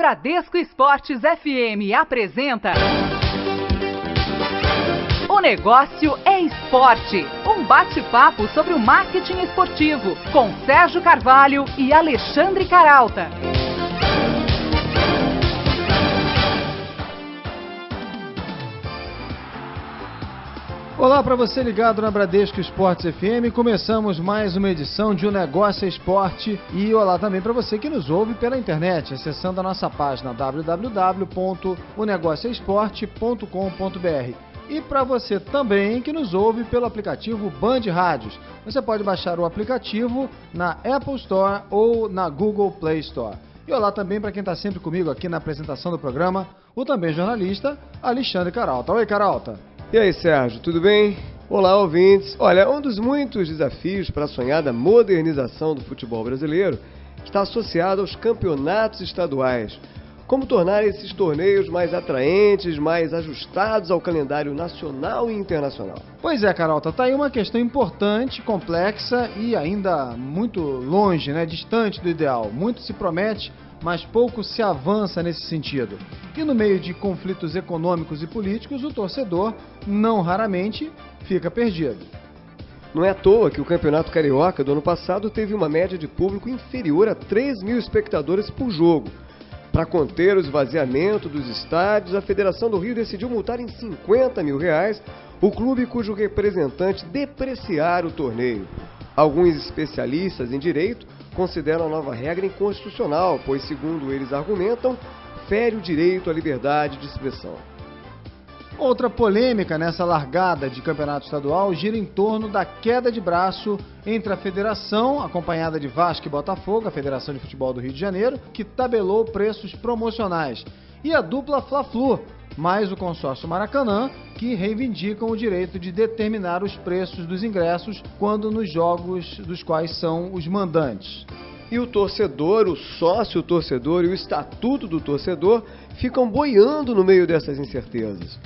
Bradesco Esportes FM apresenta O Negócio é Esporte, um bate-papo sobre o marketing esportivo, com Sérgio Carvalho e Alexandre Caralta. Olá para você ligado na Bradesco Esportes FM, começamos mais uma edição de O Negócio é Esporte e olá também para você que nos ouve pela internet, acessando a nossa página www.onegocioesporte.com.br. E para você também que nos ouve pelo aplicativo Band Rádios. Você pode baixar o aplicativo na Apple Store ou na Google Play Store. E olá também para quem está sempre comigo aqui na apresentação do programa, o também jornalista Alexandre Caralta. Oi, Caralta. E aí, Sérgio, tudo bem? Olá, ouvintes. Olha, um dos muitos desafios para a sonhada modernização do futebol brasileiro está associado aos campeonatos estaduais. Como tornar esses torneios mais atraentes, mais ajustados ao calendário nacional e internacional? Pois é, Carolta, tá aí uma questão importante, complexa e ainda muito longe, distante do ideal. Muito se promete, mas pouco se avança nesse sentido. E no meio de conflitos econômicos e políticos, o torcedor, não raramente, fica perdido. Não é à toa que o Campeonato Carioca do ano passado teve uma média de público inferior a 3 mil espectadores por jogo. Para conter o esvaziamento dos estádios, a Federação do Rio decidiu multar em R$50 mil o clube cujo representante depreciar o torneio. Alguns especialistas em direito consideram a nova regra inconstitucional, pois, segundo eles argumentam, fere o direito à liberdade de expressão. Outra polêmica nessa largada de campeonato estadual gira em torno da queda de braço entre a federação, acompanhada de Vasco e Botafogo, a Federação de Futebol do Rio de Janeiro, que tabelou preços promocionais, e a dupla Fla-Flu, mais o consórcio Maracanã, que reivindicam o direito de determinar os preços dos ingressos quando nos jogos dos quais são os mandantes. E o torcedor, o sócio-torcedor e o estatuto do torcedor ficam boiando no meio dessas incertezas.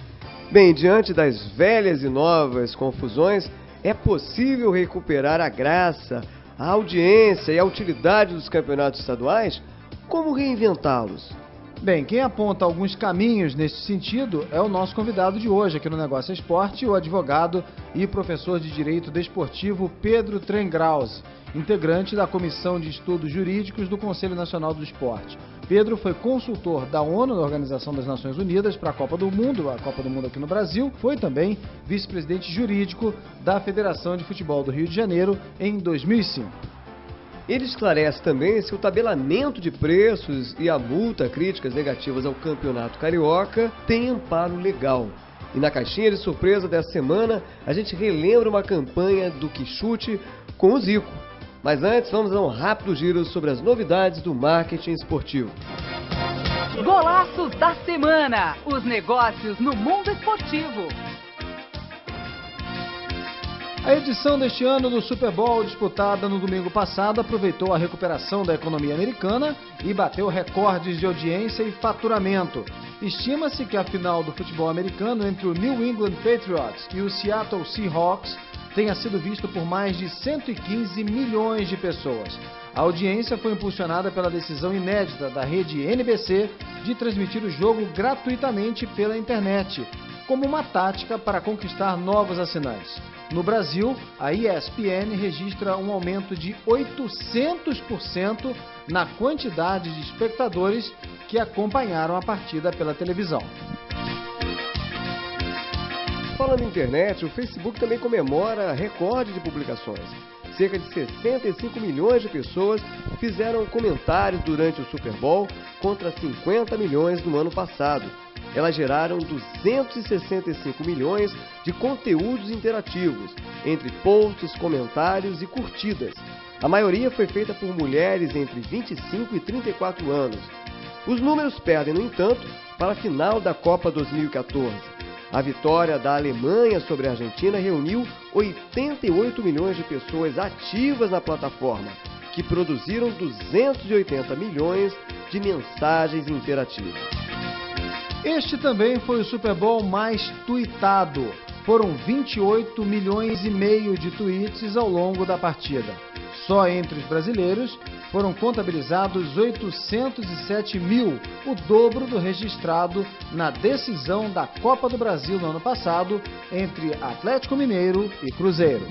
Bem, diante das velhas e novas confusões, é possível recuperar a graça, a audiência e a utilidade dos campeonatos estaduais? Como reinventá-los? Bem, quem aponta alguns caminhos nesse sentido é o nosso convidado de hoje aqui no Negócio é Esporte, o advogado e professor de Direito Desportivo Pedro Trengrause, integrante da Comissão de Estudos Jurídicos do Conselho Nacional do Esporte. Pedro foi consultor da ONU, da Organização das Nações Unidas, para a Copa do Mundo aqui no Brasil. Foi também vice-presidente jurídico da Federação de Futebol do Rio de Janeiro em 2005. Ele esclarece também se o tabelamento de preços e a multa a críticas negativas ao Campeonato Carioca tem amparo legal. E na caixinha de surpresa dessa semana, a gente relembra uma campanha do Quixote com o Zico. Mas antes, vamos a um rápido giro sobre as novidades do marketing esportivo. Golaços da semana, os negócios no mundo esportivo. A edição deste ano do Super Bowl, disputada no domingo passado, aproveitou a recuperação da economia americana e bateu recordes de audiência e faturamento. Estima-se que a final do futebol americano entre o New England Patriots e o Seattle Seahawks tenha sido vista por mais de 115 milhões de pessoas. A audiência foi impulsionada pela decisão inédita da rede NBC de transmitir o jogo gratuitamente pela internet, como uma tática para conquistar novos assinantes. No Brasil, a ESPN registra um aumento de 800% na quantidade de espectadores que acompanharam a partida pela televisão. Falando em internet, o Facebook também comemora recorde de publicações. Cerca de 65 milhões de pessoas fizeram comentários durante o Super Bowl contra 50 milhões no ano passado. Elas geraram 265 milhões de conteúdos interativos, entre posts, comentários e curtidas. A maioria foi feita por mulheres entre 25 e 34 anos. Os números perdem, no entanto, para a final da Copa 2014. A vitória da Alemanha sobre a Argentina reuniu 88 milhões de pessoas ativas na plataforma, que produziram 280 milhões de mensagens interativas. Este também foi o Super Bowl mais tuitado. Foram 28 milhões e meio de tweets ao longo da partida. Só entre os brasileiros foram contabilizados 807 mil, o dobro do registrado na decisão da Copa do Brasil no ano passado entre Atlético Mineiro e Cruzeiro.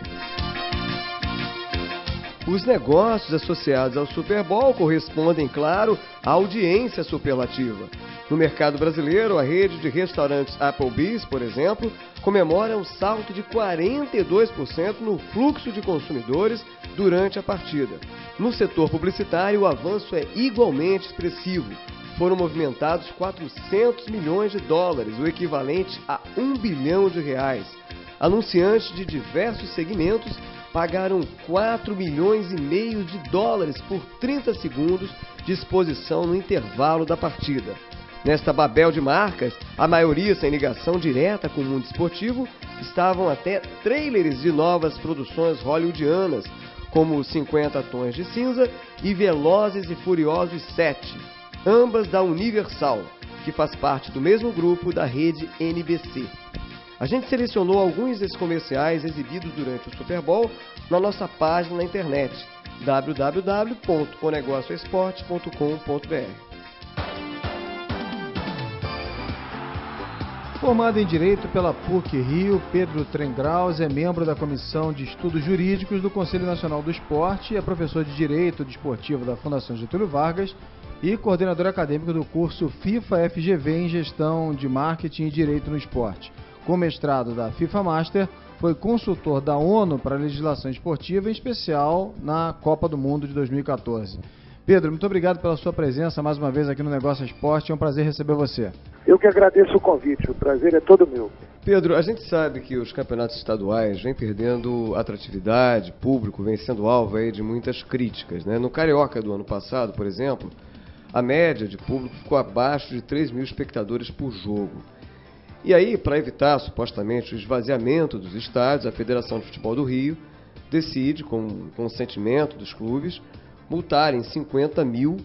Os negócios associados ao Super Bowl correspondem, claro, à audiência superlativa. No mercado brasileiro, a rede de restaurantes Applebee's, por exemplo, comemora um salto de 42% no fluxo de consumidores durante a partida. No setor publicitário, o avanço é igualmente expressivo. Foram movimentados 400 milhões de dólares, o equivalente a R$1 bilhão. Anunciantes de diversos segmentos pagaram 4,5 milhões de dólares por 30 segundos de exposição no intervalo da partida. Nesta babel de marcas, a maioria sem ligação direta com o mundo esportivo, estavam até trailers de novas produções hollywoodianas, como 50 Tons de Cinza e Velozes e Furiosos 7, ambas da Universal, que faz parte do mesmo grupo da rede NBC. A gente selecionou alguns desses comerciais exibidos durante o Super Bowl na nossa página na internet, www.onegocioesporte.com.br. Formado em Direito pela PUC-Rio, Pedro Trengraus é membro da Comissão de Estudos Jurídicos do Conselho Nacional do Esporte e é professor de Direito Desportivo da Fundação Getúlio Vargas e coordenador acadêmico do curso FIFA-FGV em Gestão de Marketing e Direito no Esporte. Com mestrado da FIFA Master, foi consultor da ONU para a legislação esportiva, em especial na Copa do Mundo de 2014. Pedro, muito obrigado pela sua presença mais uma vez aqui no Negócio Esporte. É um prazer receber você. Eu que agradeço o convite, o prazer é todo meu. Pedro, a gente sabe que os campeonatos estaduais vêm perdendo atratividade, público vem sendo alvo aí de muitas críticas, né? No Carioca do ano passado, por exemplo, a média de público ficou abaixo de 3 mil espectadores por jogo. E aí, para evitar supostamente o esvaziamento dos estádios, a Federação de Futebol do Rio decide, com consentimento dos clubes, multarem 50 mil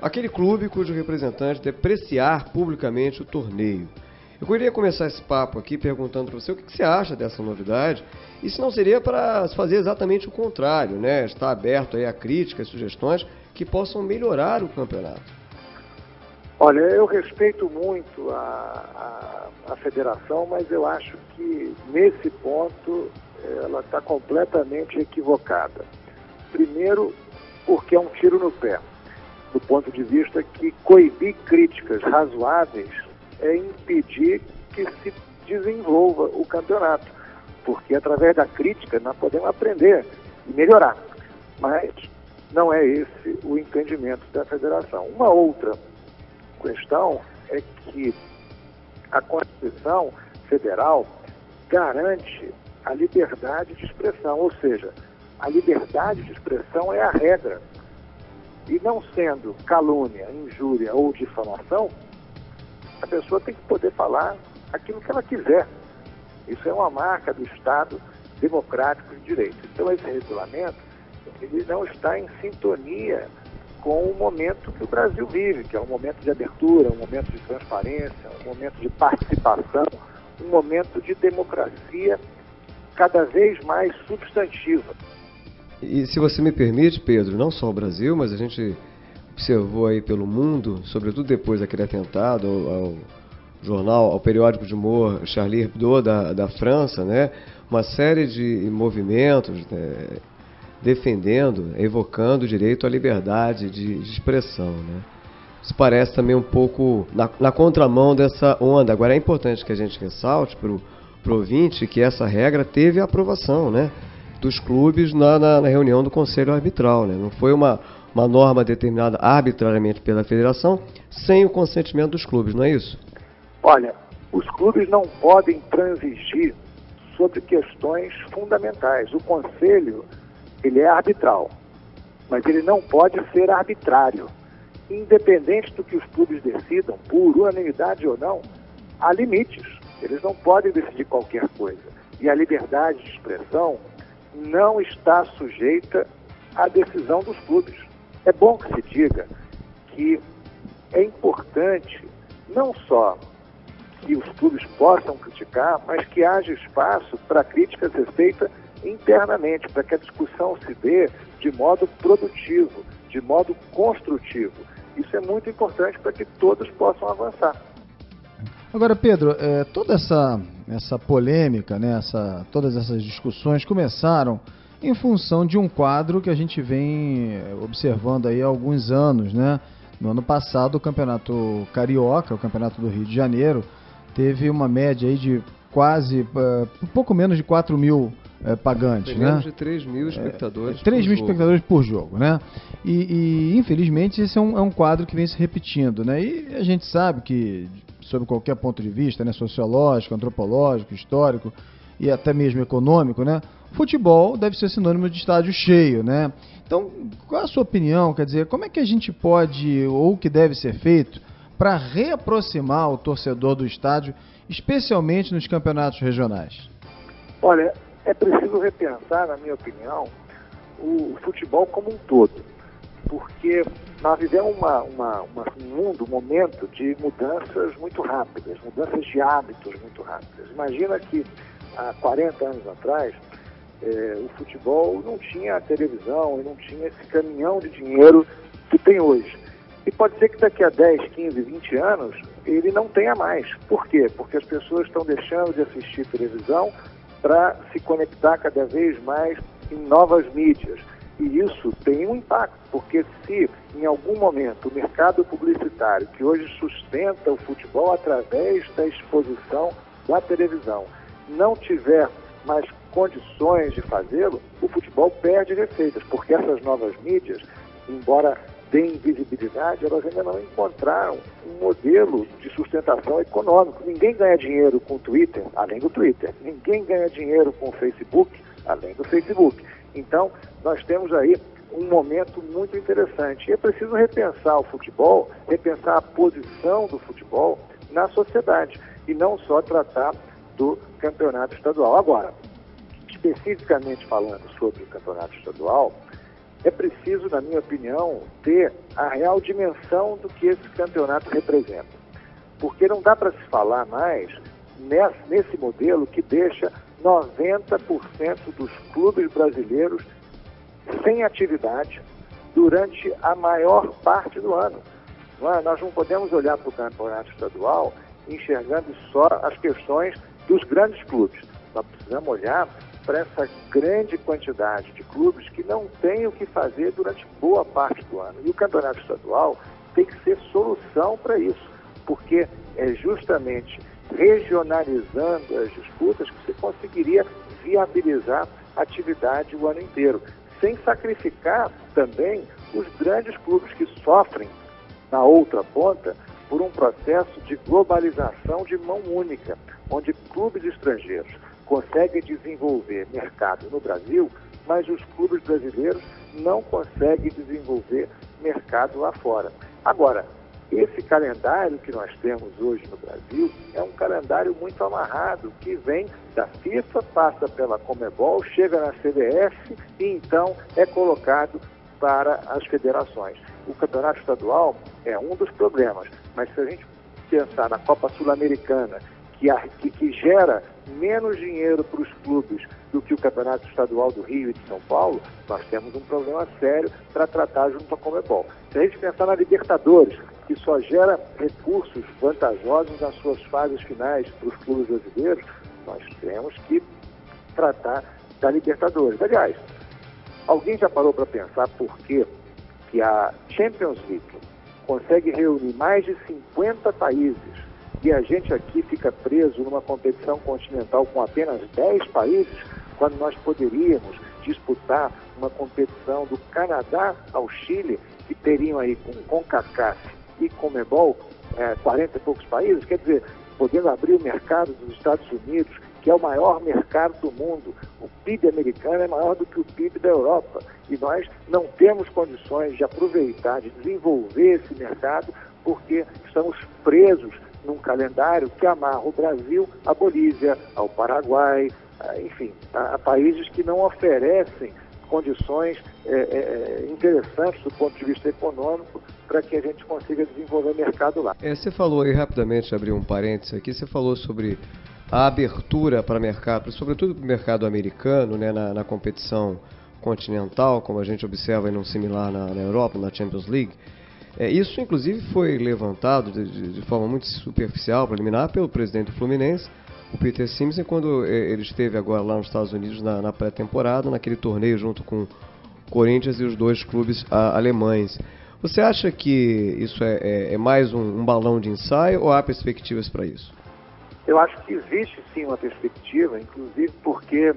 aquele clube cujo representante depreciar publicamente o torneio. Eu queria começar esse papo aqui perguntando para você o que você acha dessa novidade e se não seria para fazer exatamente o contrário, né? Estar aberto aí a críticas, sugestões que possam melhorar o campeonato. Olha, eu respeito muito a federação, mas eu acho que nesse ponto ela está completamente equivocada. Primeiro, porque é um tiro no pé, do ponto de vista que coibir críticas razoáveis é impedir que se desenvolva o campeonato, porque através da crítica nós podemos aprender e melhorar, mas não é esse o entendimento da federação. Uma outra questão é que a Constituição Federal garante a liberdade de expressão, ou seja, a liberdade de expressão é a regra. E não sendo calúnia, injúria ou difamação, a pessoa tem que poder falar aquilo que ela quiser. Isso é uma marca do Estado democrático de direito. Então esse regulamento ele não está em sintonia com o momento que o Brasil vive, que é um momento de abertura, um momento de transparência, um momento de participação, um momento de democracia cada vez mais substantiva. E se você me permite, Pedro, não só o Brasil, mas a gente observou aí pelo mundo, sobretudo depois daquele atentado ao jornal, ao periódico de humor Charlie Hebdo da França, né, uma série de movimentos defendendo, evocando o direito à liberdade de expressão, né. Isso parece também um pouco na contramão dessa onda. Agora é importante que a gente ressalte para o ouvinte que essa regra teve a aprovação, né, dos clubes na reunião do Conselho Arbitral, né? Não foi uma norma determinada arbitrariamente pela federação sem o consentimento dos clubes, não é isso? Olha, os clubes não podem transigir sobre questões fundamentais. O Conselho, ele é arbitral, mas ele não pode ser arbitrário. Independente do que os clubes decidam, por unanimidade ou não, há limites. Eles não podem decidir qualquer coisa. E a liberdade de expressão não está sujeita à decisão dos clubes. É bom que se diga que é importante não só que os clubes possam criticar, mas que haja espaço para a crítica ser feita internamente, para que a discussão se dê de modo produtivo, de modo construtivo. Isso é muito importante para que todos possam avançar. Agora, Pedro, toda essa polêmica, né, todas essas discussões começaram em função de um quadro que a gente vem observando aí há alguns anos, né? No ano passado, o Campeonato Carioca, o Campeonato do Rio de Janeiro, teve uma média aí de quase, um pouco menos de 4 mil pagantes, né? Menos de 3 mil espectadores 3 mil espectadores por jogo, né? E infelizmente esse é um quadro que vem se repetindo, né? E a gente sabe que, sob qualquer ponto de vista, né, sociológico, antropológico, histórico e até mesmo econômico, né, futebol deve ser sinônimo de estádio cheio, né? Então, qual é a sua opinião? Quer dizer, como é que a gente pode, ou o que deve ser feito, para reaproximar o torcedor do estádio, especialmente nos campeonatos regionais? Olha, é preciso repensar, na minha opinião, o futebol como um todo, porque nós vivemos um momento de mudanças muito rápidas, mudanças de hábitos muito rápidas. Imagina que há 40 anos atrás, o futebol não tinha televisão e não tinha esse caminhão de dinheiro que tem hoje. E pode ser que daqui a 10, 15, 20 anos ele não tenha mais. Por quê? Porque as pessoas estão deixando de assistir televisão para se conectar cada vez mais em novas mídias. E isso tem um impacto, porque se em algum momento o mercado publicitário, que hoje sustenta o futebol através da exposição da televisão, não tiver mais condições de fazê-lo, o futebol perde receitas, porque essas novas mídias, embora deem visibilidade, elas ainda não encontraram um modelo de sustentação econômico. Ninguém ganha dinheiro com o Twitter, além do Twitter. Ninguém ganha dinheiro com o Facebook, além do Facebook. Então, nós temos aí um momento muito interessante. E é preciso repensar o futebol, repensar a posição do futebol na sociedade, e não só tratar do campeonato estadual. Agora, especificamente falando sobre o campeonato estadual, é preciso, na minha opinião, ter a real dimensão do que esse campeonato representa. Porque não dá para se falar mais nesse modelo que deixa 90% dos clubes brasileiros sem atividade durante a maior parte do ano. Nós não podemos olhar para o campeonato estadual enxergando só as questões dos grandes clubes. Nós precisamos olhar para essa grande quantidade de clubes que não têm o que fazer durante boa parte do ano. E o campeonato estadual tem que ser solução para isso, porque é justamente regionalizando as disputas que você conseguiria viabilizar a atividade o ano inteiro, sem sacrificar também os grandes clubes que sofrem, na outra ponta, por um processo de globalização de mão única, onde clubes estrangeiros conseguem desenvolver mercado no Brasil, mas os clubes brasileiros não conseguem desenvolver mercado lá fora. Agora, esse calendário que nós temos hoje no Brasil é um calendário muito amarrado, que vem da FIFA, passa pela Conmebol, chega na CBF e então é colocado para as federações. O campeonato estadual é um dos problemas, mas se a gente pensar na Copa Sul-Americana, que gera menos dinheiro para os clubes do que o Campeonato Estadual do Rio e de São Paulo, nós temos um problema sério para tratar junto à Conmebol. Se a gente pensar na Libertadores, que só gera recursos vantajosos nas suas fases finais para os clubes brasileiros, nós temos que tratar da Libertadores. Aliás, alguém já parou para pensar por que a Champions League consegue reunir mais de 50 países e a gente aqui fica preso numa competição continental com apenas 10 países, quando nós poderíamos disputar uma competição do Canadá ao Chile, que teriam aí com CONCACAF e Conmebol 40 e poucos países, quer dizer, podendo abrir o mercado dos Estados Unidos, que é o maior mercado do mundo. O PIB americano é maior do que o PIB da Europa, e nós não temos condições de aproveitar, de desenvolver esse mercado, porque estamos presos num calendário que amarra o Brasil à Bolívia, ao Paraguai, enfim, a países que não oferecem condições interessantes do ponto de vista econômico para que a gente consiga desenvolver mercado lá. Você falou aí rapidamente, abrir um parênteses aqui, você falou sobre a abertura para mercado, sobretudo para o mercado americano, né, na competição continental, como a gente observa em um similar na Europa, na Champions League. Isso, inclusive, foi levantado de forma muito superficial, preliminar, pelo presidente do Fluminense, o Peter Simpson, quando ele esteve agora lá nos Estados Unidos na pré-temporada, naquele torneio junto com o Corinthians e os dois clubes alemães. Você acha que isso é mais um balão de ensaio ou há perspectivas para isso? Eu acho que existe sim uma perspectiva, inclusive porque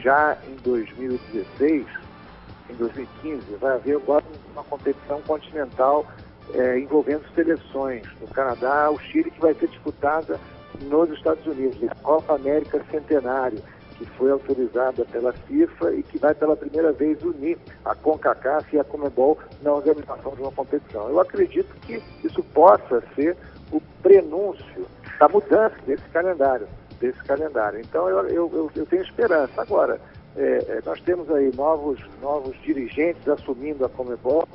já em 2016, em 2015, vai haver agora uma competição continental envolvendo seleções no Canadá, o Chile, que vai ser disputada nos Estados Unidos, a Copa América Centenário, que foi autorizada pela FIFA e que vai pela primeira vez unir a CONCACAF e a CONMEBOL na organização de uma competição. Eu acredito que isso possa ser o prenúncio da mudança desse calendário. Então eu tenho esperança. Agora, nós temos aí novos dirigentes assumindo a CONMEBOL,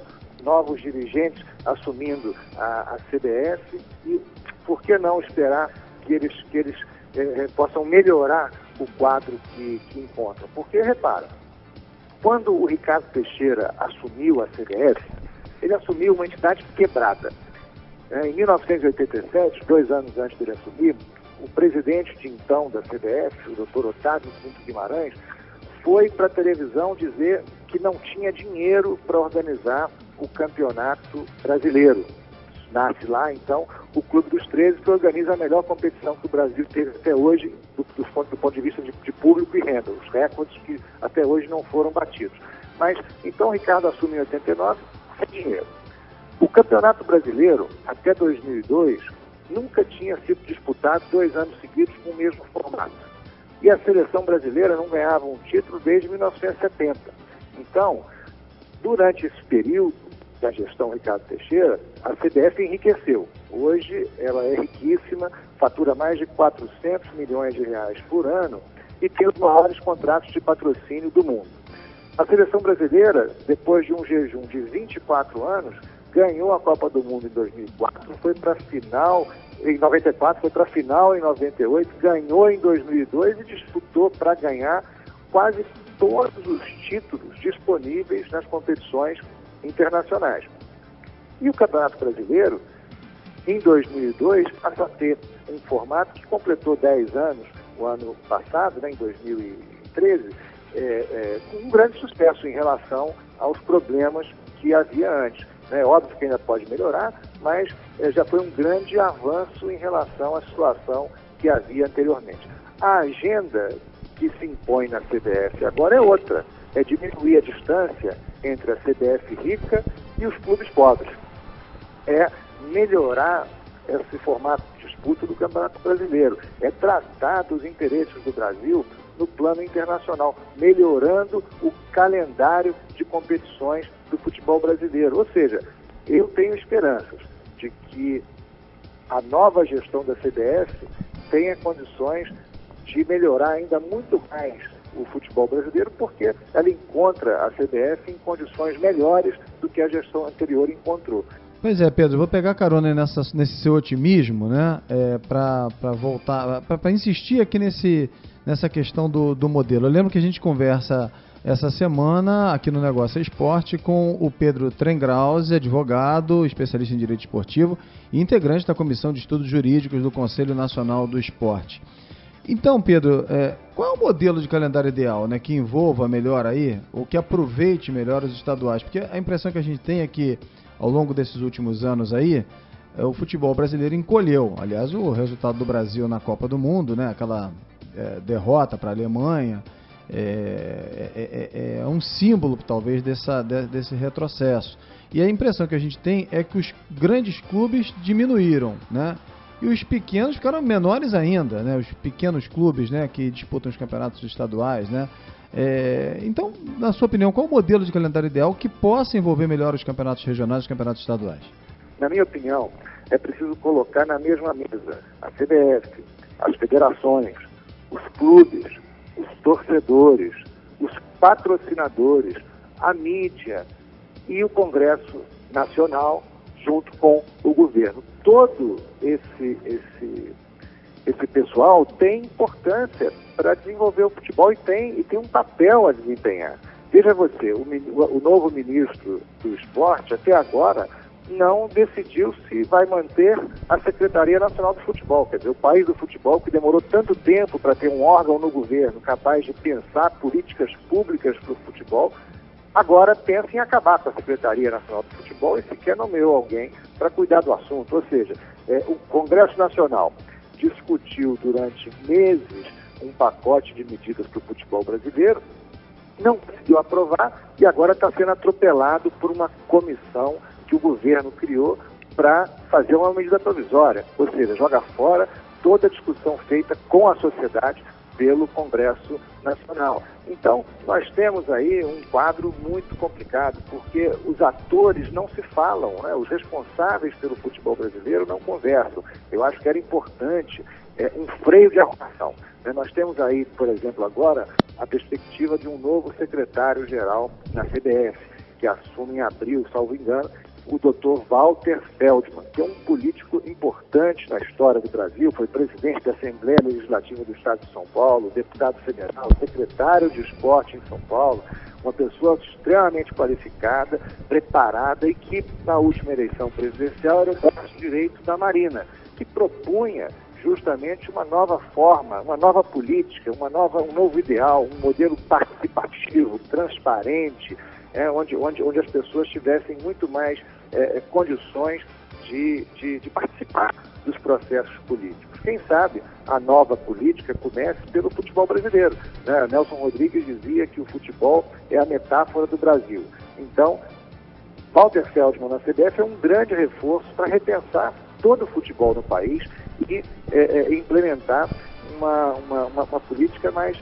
novos dirigentes assumindo a CBF, e por que não esperar que eles possam melhorar o quadro que encontram? Porque, repara, quando o Ricardo Teixeira assumiu a CBF, ele assumiu uma entidade quebrada. Em 1987, 2 anos antes dele assumir, o presidente de então da CBF, o Dr. Otávio Pinto Guimarães, foi para a televisão dizer que não tinha dinheiro para organizar o Campeonato Brasileiro. Nasce lá, então, o Clube dos 13, que organiza a melhor competição que o Brasil teve até hoje, do ponto de vista de público e renda, os recordes que até hoje não foram batidos. Mas, então, o Ricardo assume em 89 sem dinheiro. O Campeonato Brasileiro, até 2002, nunca tinha sido disputado 2 anos seguidos com o mesmo formato. E a seleção brasileira não ganhava um título desde 1970. Então, durante esse período da gestão Ricardo Teixeira, a CBF enriqueceu. Hoje ela é riquíssima, fatura mais de 400 milhões de reais por ano e tem os maiores contratos de patrocínio do mundo. A seleção brasileira, depois de um jejum de 24 anos, ganhou a Copa do Mundo em 2004, foi para a final em 94, foi para a final em 98, ganhou em 2002 e disputou para ganhar quase todos os títulos disponíveis nas competições internacionais. E o Campeonato Brasileiro, em 2002, passa a ter um formato que completou 10 anos, o ano passado, em 2013, com um grande sucesso em relação aos problemas que havia antes. É óbvio que ainda pode melhorar, mas já foi um grande avanço em relação à situação que havia anteriormente. A agenda que se impõe na CBF agora é outra, é diminuir a distância entre a CBF rica e os clubes pobres. É melhorar esse formato de disputa do Campeonato Brasileiro, é tratar dos interesses do Brasil no plano internacional, melhorando o calendário de competições do futebol brasileiro. Ou seja, eu tenho esperanças de que a nova gestão da CBF tenha condições de melhorar ainda muito mais o futebol brasileiro, porque ela encontra a CBF em condições melhores do que a gestão anterior encontrou. Pois é, Pedro, eu vou pegar carona nesse seu otimismo, né, para voltar, para insistir aqui nessa questão do modelo. Eu lembro que a gente conversa essa semana aqui no Negócio Esporte com o Pedro Trengrause, advogado, especialista em direito esportivo e integrante da Comissão de Estudos Jurídicos do Conselho Nacional do Esporte. Então, Pedro, qual é o modelo de calendário ideal, né, que envolva melhor aí, ou que aproveite melhor os estaduais? Porque a impressão que a gente tem é que, ao longo desses últimos anos aí, o futebol brasileiro encolheu. Aliás, o resultado do Brasil na Copa do Mundo, né, aquela derrota para a Alemanha, é um símbolo, talvez, desse retrocesso. E a impressão que a gente tem é que os grandes clubes diminuíram, né? E os pequenos ficaram menores ainda, né? Os pequenos clubes, né, que disputam os campeonatos estaduais, né? Então, na sua opinião, qual o modelo de calendário ideal que possa envolver melhor os campeonatos regionais e os campeonatos estaduais? Na minha opinião, é preciso colocar na mesma mesa a CBF, as federações, os clubes, os torcedores, os patrocinadores, a mídia e o Congresso Nacional junto com o governo. Todo esse pessoal tem importância para desenvolver o futebol e tem um papel a desempenhar. Veja você, o novo ministro do Esporte, até agora, não decidiu se vai manter a Secretaria Nacional do Futebol. Quer dizer, o país do futebol, que demorou tanto tempo para ter um órgão no governo capaz de pensar políticas públicas para o futebol, agora pensa em acabar com a Secretaria Nacional do Futebol e sequer nomeou alguém para cuidar do assunto. Ou seja, o Congresso Nacional discutiu durante meses um pacote de medidas para o futebol brasileiro, não conseguiu aprovar e agora está sendo atropelado por uma comissão que o governo criou para fazer uma medida provisória, ou seja, joga fora toda a discussão feita com a sociedade pelo Congresso Nacional. Então, nós temos aí um quadro muito complicado, porque os atores não se falam, né? Os responsáveis pelo futebol brasileiro não conversam. Eu acho que era importante um freio de arrumação. Nós temos aí, por exemplo, agora, a perspectiva de um novo secretário-geral na CBF, que assume em abril, salvo engano, o Dr. Walter Feldman, que é um político importante na história do Brasil, foi presidente da Assembleia Legislativa do Estado de São Paulo, deputado federal, secretário de Esporte em São Paulo, uma pessoa extremamente qualificada, preparada e que, na última eleição presidencial, era o braço direito da Marina, que propunha justamente uma nova forma, uma nova política, um novo ideal, um modelo participativo, transparente, onde as pessoas tivessem muito mais condições de participar dos processos políticos. Quem sabe a nova política comece pelo futebol brasileiro, né? Nelson Rodrigues dizia que o futebol é a metáfora do Brasil. Então, Walter Feldman na CBF é um grande reforço para repensar todo o futebol no país e implementar uma política mais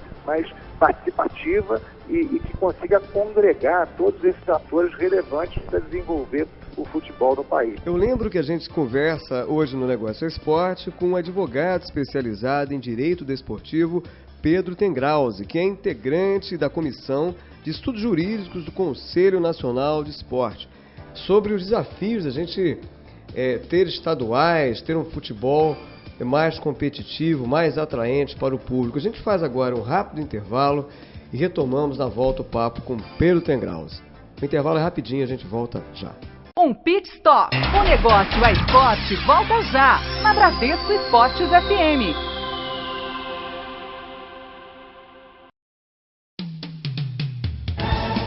participativa e que consiga congregar todos esses atores relevantes para desenvolver o futebol no país. Eu lembro que a gente conversa hoje no Negócio Esporte com um advogado especializado em direito desportivo, Pedro Tengrauzi, que é integrante da Comissão de Estudos Jurídicos do Conselho Nacional de Esporte, sobre os desafios da gente ter estaduais, ter um futebol mais competitivo, mais atraente para o público. A gente faz agora um rápido intervalo e retomamos na volta o papo com Pedro Tengrauzi. O intervalo é rapidinho, a gente volta já. Um pit stop. O Negócio é Esporte volta já, na Bradesco Esportes FM.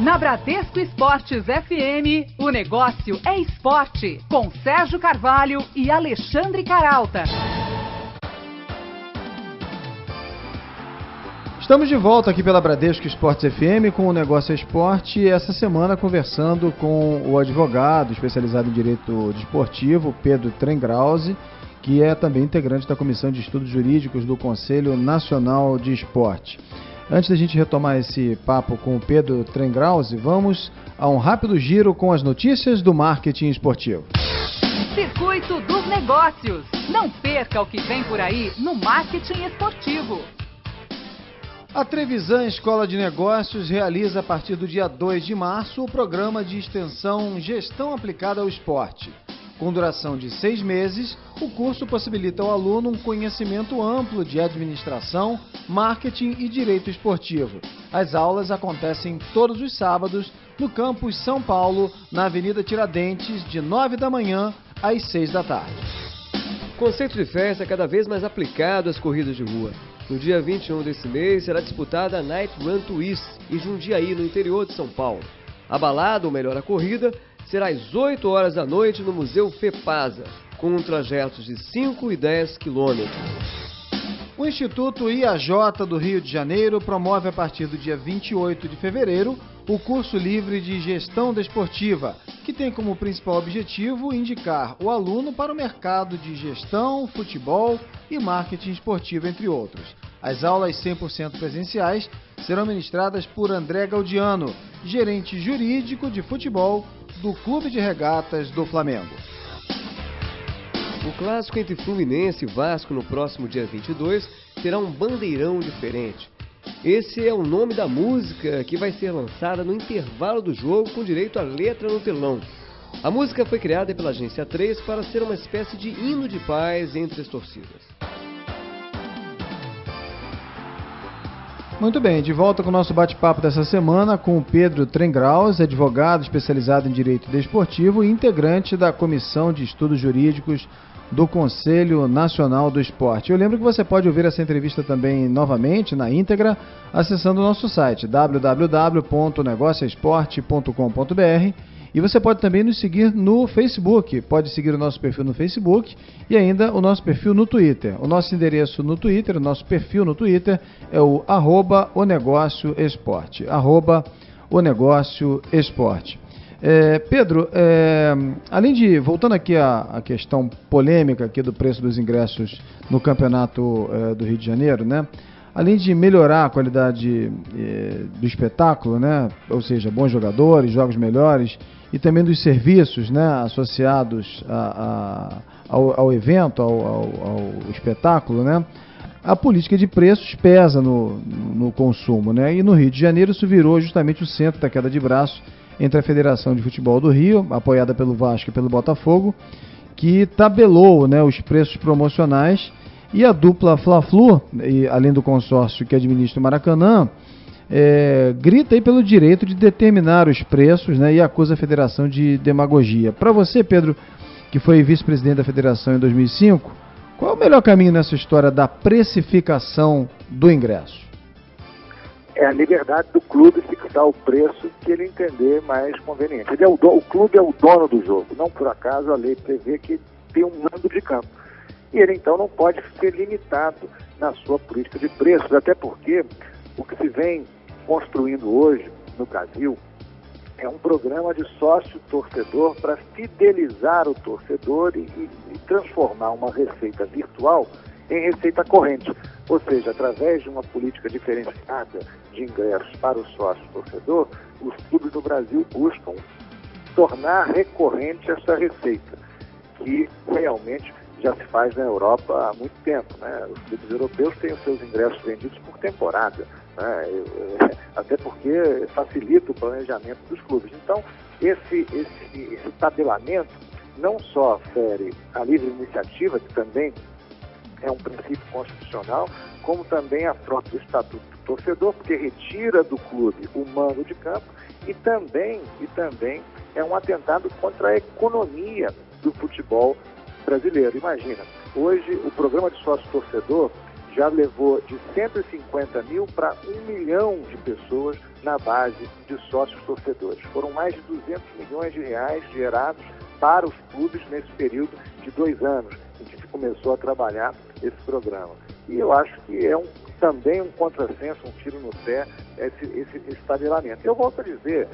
Na Bradesco Esportes FM, o Negócio é Esporte, com Sérgio Carvalho e Alexandre Caralta. Estamos de volta aqui pela Bradesco Esportes FM com o Negócio é Esporte, essa semana conversando com o advogado especializado em direito desportivo, Pedro Tengrauzi, que é também integrante da Comissão de Estudos Jurídicos do Conselho Nacional de Esporte. Antes da gente retomar esse papo com o Pedro Tengrauzi, vamos a um rápido giro com as notícias do marketing esportivo. Circuito dos Negócios. Não perca o que vem por aí no marketing esportivo. A Trevisan Escola de Negócios realiza a partir do dia 2 de março o programa de extensão Gestão Aplicada ao Esporte. Com duração de 6 meses, o curso possibilita ao aluno um conhecimento amplo de administração, marketing e direito esportivo. As aulas acontecem todos os sábados no campus São Paulo, na Avenida Tiradentes, de 9 da manhã às 6 da tarde. O conceito de festa é cada vez mais aplicado às corridas de rua. No dia 21 desse mês será disputada a Night Run Twist em Jundiaí, no interior de São Paulo. A balada, ou melhor, a corrida, será às 8 horas da noite no Museu FEPASA, com trajetos de 5 e 10 quilômetros. O Instituto IAJ do Rio de Janeiro promove a partir do dia 28 de fevereiro o curso livre de Gestão Desportiva, que tem como principal objetivo indicar o aluno para o mercado de gestão, futebol e marketing esportivo, entre outros. As aulas 100% presenciais serão ministradas por André Gaudiano, gerente jurídico de futebol do Clube de Regatas do Flamengo. O clássico entre Fluminense e Vasco no próximo dia 22 terá um bandeirão diferente. Esse é o nome da música que vai ser lançada no intervalo do jogo com direito à letra no telão. A música foi criada pela Agência 3 para ser uma espécie de hino de paz entre as torcidas. Muito bem, de volta com o nosso bate-papo dessa semana com o Pedro Trengraus, advogado especializado em Direito Desportivo e integrante da Comissão de Estudos Jurídicos do Conselho Nacional do Esporte. Eu lembro que você pode ouvir essa entrevista também novamente, na íntegra, acessando o nosso site www.negocioesporte.com.br. E você pode também nos seguir no Facebook, pode seguir o nosso perfil no Facebook e ainda o nosso perfil no Twitter. O nosso endereço no Twitter, o nosso perfil no Twitter é o @onegocioesporte, @onegocioesporte. Pedro, além de, voltando aqui à questão polêmica aqui do preço dos ingressos no Campeonato do Rio de Janeiro, né? Além de melhorar a qualidade do espetáculo, né? Ou seja, bons jogadores, jogos melhores, e também dos serviços, né? Associados ao evento, ao espetáculo, né? A política de preços pesa no consumo, né? E no Rio de Janeiro isso virou justamente o centro da queda de braço entre a Federação de Futebol do Rio, apoiada pelo Vasco e pelo Botafogo, que tabelou, né, os preços promocionais, e a dupla Fla-Flu, além do consórcio que administra o Maracanã, grita aí pelo direito de determinar os preços, né, e acusa a federação de demagogia. Para você, Pedro, que foi vice-presidente da federação em 2005, qual é o melhor caminho nessa história da precificação do ingresso? É a liberdade do clube fixar o preço que ele entender mais conveniente. O clube é o dono do jogo. Não por acaso a lei prevê que tem um mando de campo. E ele então não pode ser limitado na sua política de preços, até porque o que se vem construindo hoje no Brasil é um programa de sócio-torcedor para fidelizar o torcedor e transformar uma receita virtual em receita corrente. Ou seja, através de uma política diferenciada de ingressos para o sócio-torcedor, os clubes do Brasil buscam tornar recorrente essa receita, que realmente já se faz na Europa há muito tempo, né? Os clubes europeus têm os seus ingressos vendidos por temporada, né? Até porque facilita o planejamento dos clubes. Então, esse tabelamento não só fere a livre iniciativa, que também é um princípio constitucional, como também afronta o Estatuto do Torcedor, porque retira do clube o mando de campo e também é um atentado contra a economia do futebol brasileiro. Imagina, hoje o programa de sócio-torcedor já levou de 150 mil para 1 milhão de pessoas na base de sócios-torcedores. Foram mais de 200 milhões de reais gerados para os clubes nesse período de 2 anos, em que se começou a trabalhar esse programa. E eu acho que é também um contrassenso, um tiro no pé, esse tabelamento. Eu volto a dizer,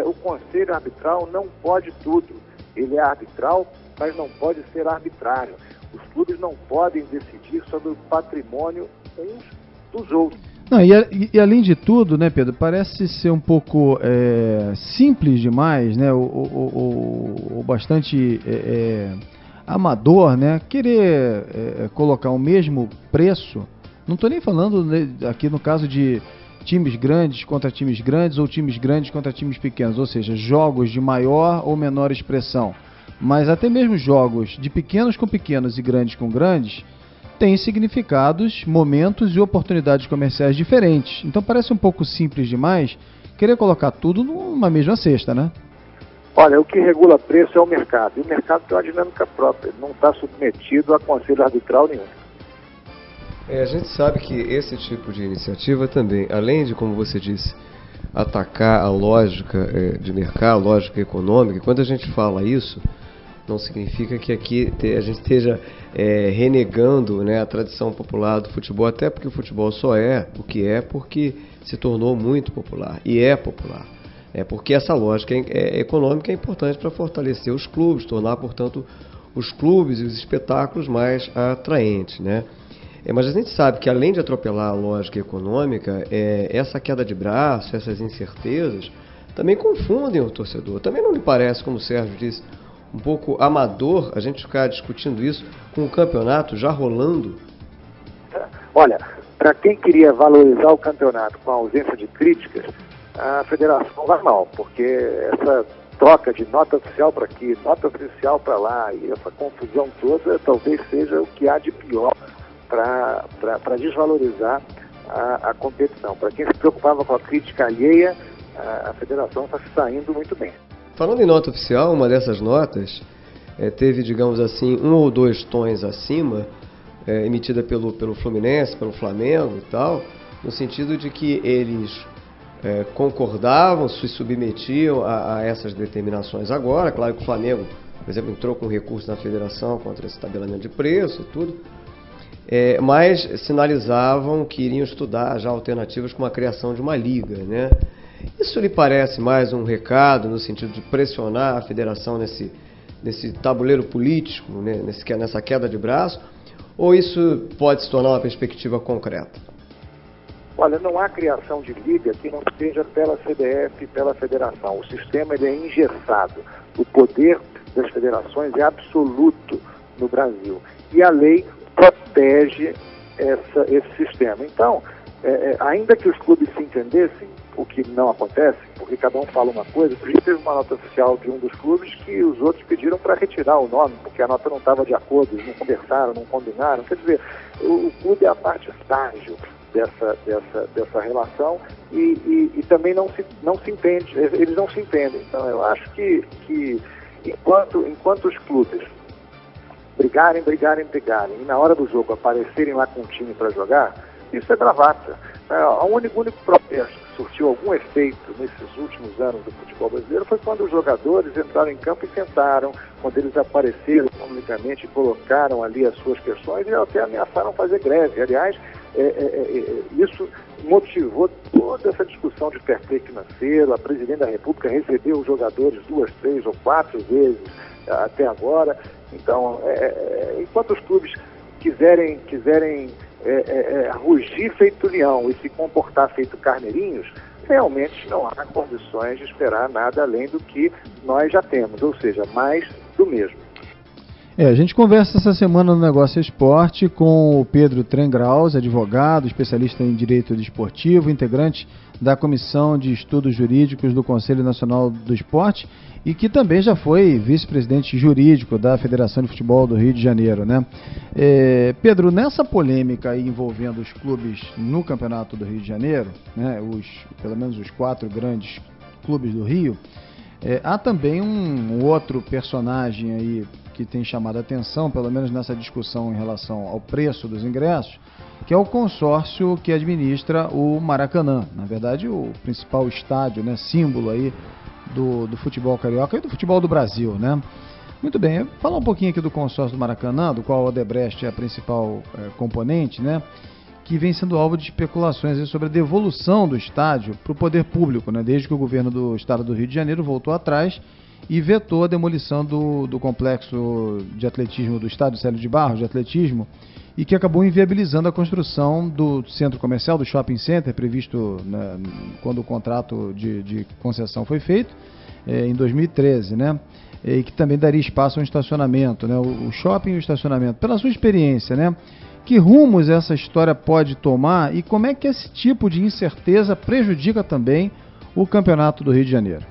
o Conselho Arbitral não pode tudo. Ele é arbitral, mas não pode ser arbitrário. Os clubes não podem decidir sobre o patrimônio uns dos outros. Não, e além de tudo, né, Pedro, parece ser um pouco simples demais, né, ou bastante amador, né, querer colocar o mesmo preço. Não estou nem falando, né, aqui no caso de times grandes contra times grandes ou times grandes contra times pequenos, ou seja, jogos de maior ou menor expressão, mas até mesmo jogos de pequenos com pequenos e grandes com grandes têm significados, momentos e oportunidades comerciais diferentes. Então parece um pouco simples demais querer colocar tudo numa mesma cesta, né? Olha, o que regula preço é o mercado, e o mercado tem uma dinâmica própria, ele não está submetido a conselho arbitral nenhum. A gente sabe que esse tipo de iniciativa também, além de, como você disse, atacar a lógica de mercado, a lógica econômica, quando a gente fala isso, não significa que aqui a gente esteja renegando, né, a tradição popular do futebol, até porque o futebol só é o que é porque se tornou muito popular, e é popular. Porque essa lógica econômica é importante para fortalecer os clubes, tornar, portanto, os clubes e os espetáculos mais atraentes, né? Mas a gente sabe que, além de atropelar a lógica econômica, essa queda de braço, essas incertezas, também confundem o torcedor. Também não lhe parece, como o Sérgio disse, um pouco amador a gente ficar discutindo isso com o campeonato já rolando? Olha, para quem queria valorizar o campeonato com a ausência de críticas, a federação vai mal, porque essa troca de nota oficial para aqui, nota oficial para lá, e essa confusão toda talvez seja o que há de pior para desvalorizar a competição. Para quem se preocupava com a crítica alheia, a federação está se saindo muito bem. Falando em nota oficial, uma dessas notas teve, digamos assim, 1 ou 2 tons acima, emitida pelo Fluminense, pelo Flamengo e tal, no sentido de que eles concordavam, se submetiam a essas determinações agora. Claro que o Flamengo, por exemplo, entrou com recurso na federação contra esse tabelamento de preço e tudo, mas sinalizavam que iriam estudar já alternativas como a criação de uma liga, né? Isso lhe parece mais um recado no sentido de pressionar a federação nesse tabuleiro político, né? Nessa queda de braço, ou isso pode se tornar uma perspectiva concreta? Olha, não há criação de liga que não seja pela CBF e pela federação. O sistema ele é engessado. O poder das federações é absoluto no Brasil. E a lei protege esse sistema. Então, ainda que os clubes se entendessem, o que não acontece, porque cada um fala uma coisa, por exemplo, teve uma nota oficial de um dos clubes que os outros pediram para retirar o nome, porque a nota não estava de acordo, eles não conversaram, não combinaram. Quer dizer, o clube é a parte estágio dessa relação e também não se entende, eles não se entendem. Então eu acho que enquanto os clubes brigarem e na hora do jogo aparecerem lá com um time para jogar, isso é bravata. O único protesto que surtiu algum efeito nesses últimos anos do futebol brasileiro foi quando os jogadores entraram em campo e tentaram, quando eles apareceram publicamente e colocaram ali as suas questões e até ameaçaram fazer greve. Aliás, isso motivou toda essa discussão de fair play financeiro. A presidente da República recebeu os jogadores 2, 3 ou 4 vezes até agora. Então, enquanto os clubes quiserem rugir feito leão e se comportar feito carneirinhos, realmente não há condições de esperar nada além do que nós já temos, ou seja, mais do mesmo. A gente conversa essa semana no Negócio Esporte com o Pedro Trengraus, advogado, especialista em direito desportivo, integrante da Comissão de Estudos Jurídicos do Conselho Nacional do Esporte e que também já foi vice-presidente jurídico da Federação de Futebol do Rio de Janeiro, né? Pedro, nessa polêmica aí envolvendo os clubes no Campeonato do Rio de Janeiro, né, pelo menos os 4 grandes clubes do Rio, há também um outro personagem aí que tem chamado a atenção, pelo menos nessa discussão em relação ao preço dos ingressos, que é o consórcio que administra o Maracanã. Na verdade, o principal estádio, né, símbolo aí do futebol carioca e do futebol do Brasil, né? Muito bem, falar um pouquinho aqui do consórcio do Maracanã, do qual a Odebrecht é a principal componente, né? Que vem sendo alvo de especulações aí sobre a devolução do estádio para o poder público, né? Desde que o governo do estado do Rio de Janeiro voltou atrás e vetou a demolição do complexo de atletismo, do estádio Célio de Barros de atletismo, e que acabou inviabilizando a construção do centro comercial, do shopping center, previsto quando o contrato de concessão foi feito, em 2013, né? E que também daria espaço a um estacionamento, né? O shopping e o estacionamento. Pela sua experiência, né? Que rumos essa história pode tomar e como é que esse tipo de incerteza prejudica também o Campeonato do Rio de Janeiro?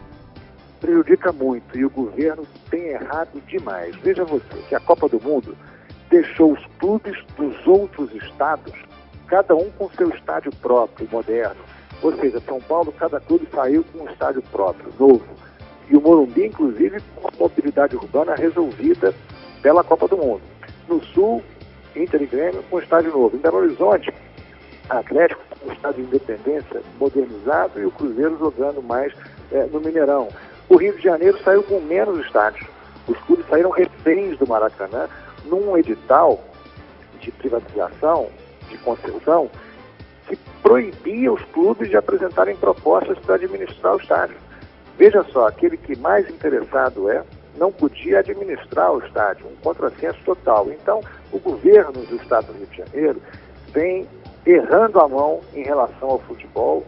Prejudica muito e o governo tem errado demais. Veja você que a Copa do Mundo deixou os clubes dos outros estados, cada um com seu estádio próprio, moderno. Ou seja, São Paulo, cada clube saiu com um estádio próprio, novo. E o Morumbi, inclusive, com a mobilidade urbana resolvida pela Copa do Mundo. No Sul, Inter e Grêmio com estádio novo. Em Belo Horizonte, Atlético com o estádio de Independência modernizado e o Cruzeiro jogando mais no Mineirão. O Rio de Janeiro saiu com menos estádios. Os clubes saíram reféns do Maracanã num edital de privatização, de concessão, que proibia os clubes de apresentarem propostas para administrar o estádio. Veja só, aquele que mais interessado não podia administrar o estádio, um contrassenso total. Então, o governo do estado do Rio de Janeiro vem errando a mão em relação ao futebol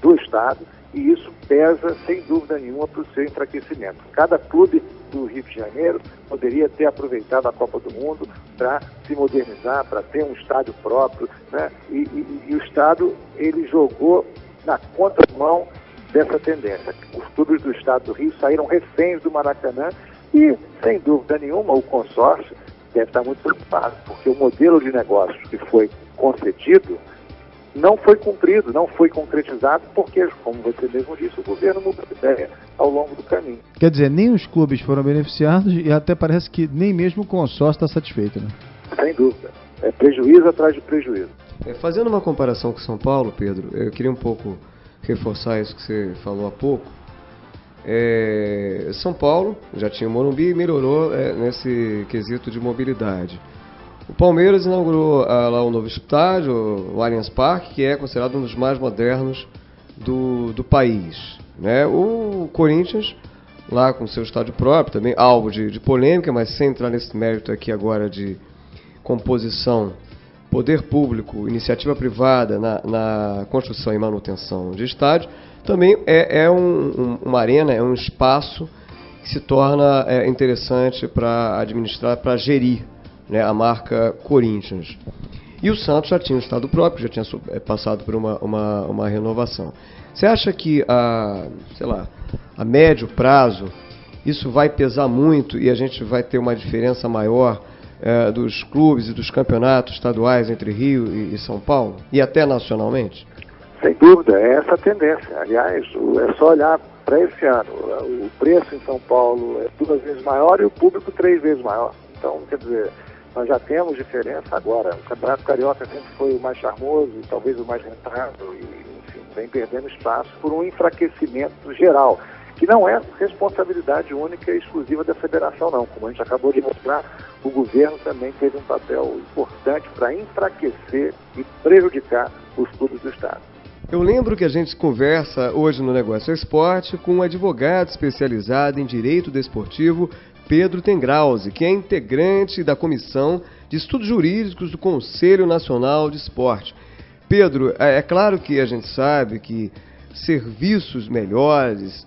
do estado e isso pesa, sem dúvida nenhuma, para o seu enfraquecimento. Cada clube do Rio de Janeiro poderia ter aproveitado a Copa do Mundo para se modernizar, para ter um estádio próprio, né? E o estado, ele jogou na contramão dessa tendência. Os clubes do estado do Rio saíram reféns do Maracanã e, sem dúvida nenhuma, o consórcio deve estar muito preocupado, porque o modelo de negócio que foi concedido não foi cumprido, não foi concretizado, porque, como você mesmo disse, o governo mudou de ideia ao longo do caminho. Quer dizer, nem os clubes foram beneficiados e até parece que nem mesmo o consórcio está satisfeito, né? Sem dúvida. É prejuízo atrás de prejuízo. Fazendo uma comparação com São Paulo, Pedro, eu queria um pouco reforçar isso que você falou há pouco. São Paulo já tinha o Morumbi e melhorou nesse quesito de mobilidade. O Palmeiras inaugurou lá o novo estádio, o Allianz Parque, que é considerado um dos mais modernos do país, né? O Corinthians, lá com seu estádio próprio, também alvo de polêmica, mas sem entrar nesse mérito aqui agora de composição, poder público, iniciativa privada na construção e manutenção de estádio, também é uma arena, é um espaço que se torna interessante para administrar, para gerir, né, a marca Corinthians. E o Santos já tinha um estado próprio, já tinha passado por uma renovação. Você acha que a médio prazo isso vai pesar muito e a gente vai ter uma diferença maior dos clubes e dos campeonatos estaduais entre Rio e São Paulo? E até nacionalmente? Sem dúvida, é essa a tendência. Aliás, é só olhar para esse ano. O preço em São Paulo é 2 vezes maior e o público 3 vezes maior. Então, quer dizer, nós já temos diferença agora. O Campeonato Carioca sempre foi o mais charmoso e talvez o mais rentável e, enfim, vem perdendo espaço por um enfraquecimento geral, que não é responsabilidade única e exclusiva da federação, não. Como a gente acabou de mostrar, o governo também teve um papel importante para enfraquecer e prejudicar os clubes do Estado. Eu lembro que a gente conversa hoje no Negócio Esporte com um advogado especializado em direito desportivo, Pedro Tengrauzi, que é integrante da Comissão de Estudos Jurídicos do Conselho Nacional de Esporte. Pedro, é claro que a gente sabe que serviços melhores,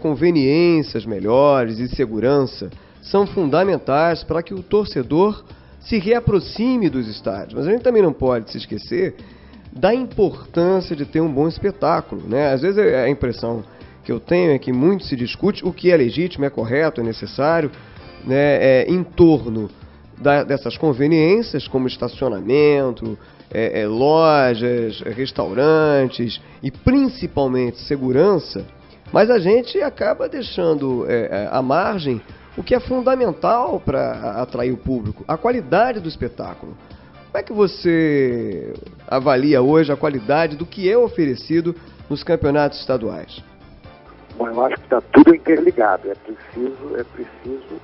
conveniências melhores e segurança são fundamentais para que o torcedor se reaproxime dos estádios. Mas a gente também não pode se esquecer da importância de ter um bom espetáculo, né? Às vezes a impressão que eu tenho é que muito se discute o que é legítimo, é correto, é necessário, né, em torno dessas conveniências como estacionamento, lojas, restaurantes e principalmente segurança, mas a gente acaba deixando à margem o que é fundamental para atrair o público, a qualidade do espetáculo. Como é que você avalia hoje a qualidade do que é oferecido nos campeonatos estaduais? Bom, eu acho que está tudo interligado. É preciso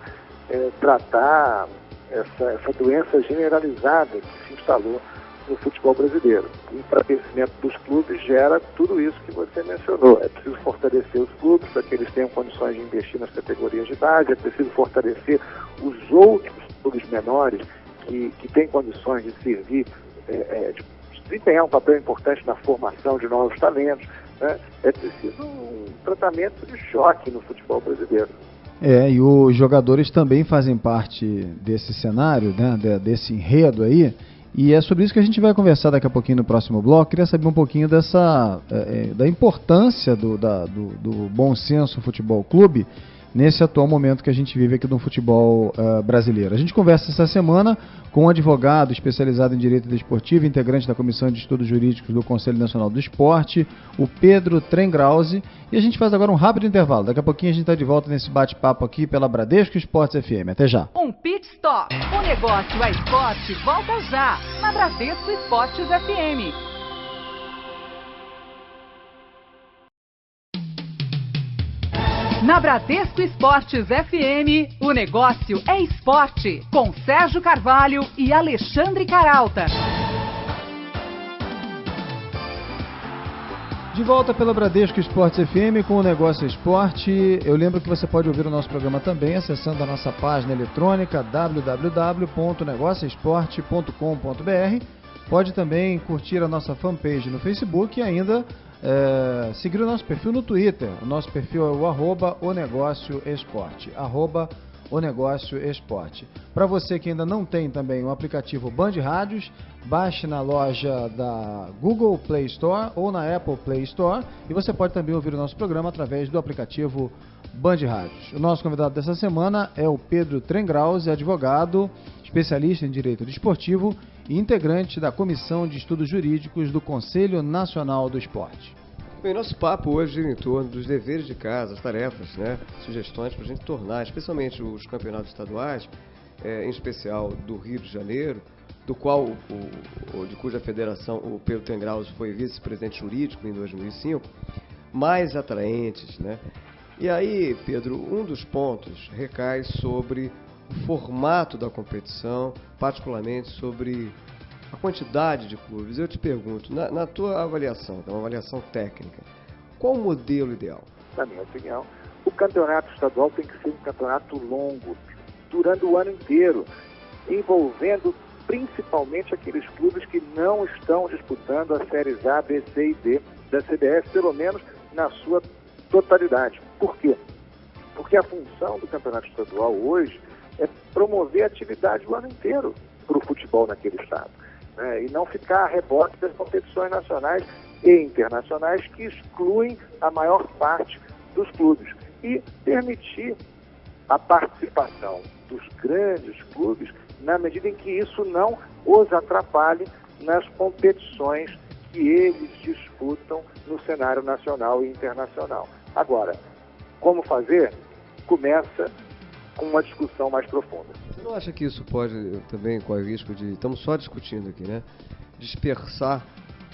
tratar essa doença generalizada que se instalou no futebol brasileiro. O enfraquecimento dos clubes gera tudo isso que você mencionou. É preciso fortalecer os clubes para que eles tenham condições de investir nas categorias de base, é preciso fortalecer os outros clubes menores que têm condições de servir, de desempenhar um papel importante na formação de novos talentos, né? É preciso um tratamento de choque no futebol brasileiro. E os jogadores também fazem parte desse cenário, né, desse enredo aí, e é sobre isso que a gente vai conversar daqui a pouquinho no próximo bloco. Queria saber um pouquinho da importância do Bom Senso Futebol Clube nesse atual momento que a gente vive aqui no futebol brasileiro. A gente conversa essa semana com um advogado especializado em direito desportivo, integrante da Comissão de Estudos Jurídicos do Conselho Nacional do Esporte, o Pedro Tengrauzi, e a gente faz agora um rápido intervalo. Daqui a pouquinho a gente está de volta nesse bate-papo aqui pela Bradesco Esportes FM. Até já. Um pit stop. O negócio é esporte. Volta já na Bradesco Esportes FM. Na Bradesco Esportes FM, o negócio é esporte, com Sérgio Carvalho e Alexandre Caralta. De volta pela Bradesco Esportes FM com o Negócio Esporte. Eu lembro que você pode ouvir o nosso programa também acessando a nossa página eletrônica www.negocioesporte.com.br. Pode também curtir a nossa fanpage no Facebook e ainda seguir o nosso perfil no Twitter. O nosso perfil é o @onegocioesporte, @onegocioesporte. Para você que ainda não tem também o aplicativo Band Rádios, baixe na loja da Google Play Store ou na Apple Play Store e você pode também ouvir o nosso programa através do aplicativo Band Rádios. O nosso convidado dessa semana é o Pedro Tengrauzi, advogado, especialista em direito desportivo e integrante da Comissão de Estudos Jurídicos do Conselho Nacional do Esporte. Bem, nosso papo hoje gira em torno dos deveres de casa, as tarefas, né? Sugestões para a gente tornar, especialmente os campeonatos estaduais, em especial do Rio de Janeiro, do qual, de cuja federação o Pedro Tengraus foi vice-presidente jurídico em 2005, mais atraentes, né? E aí, Pedro, um dos pontos recai sobre o formato da competição, particularmente sobre a quantidade de clubes. Eu te pergunto, na tua avaliação, que é uma avaliação técnica, qual o modelo ideal? Na minha opinião, o campeonato estadual tem que ser um campeonato longo, durando o ano inteiro, envolvendo principalmente aqueles clubes que não estão disputando as séries A, B, C e D da CBF, pelo menos na sua totalidade. Por quê? Porque a função do campeonato estadual hoje é promover a atividade o ano inteiro para o futebol naquele estado, né? E não ficar a rebote das competições nacionais e internacionais que excluem a maior parte dos clubes e permitir a participação dos grandes clubes na medida em que isso não os atrapalhe nas competições que eles disputam no cenário nacional e internacional. Agora, como fazer? Começa com uma discussão mais profunda. Você não acha que isso pode também correr o risco de, estamos só discutindo aqui, né? Dispersar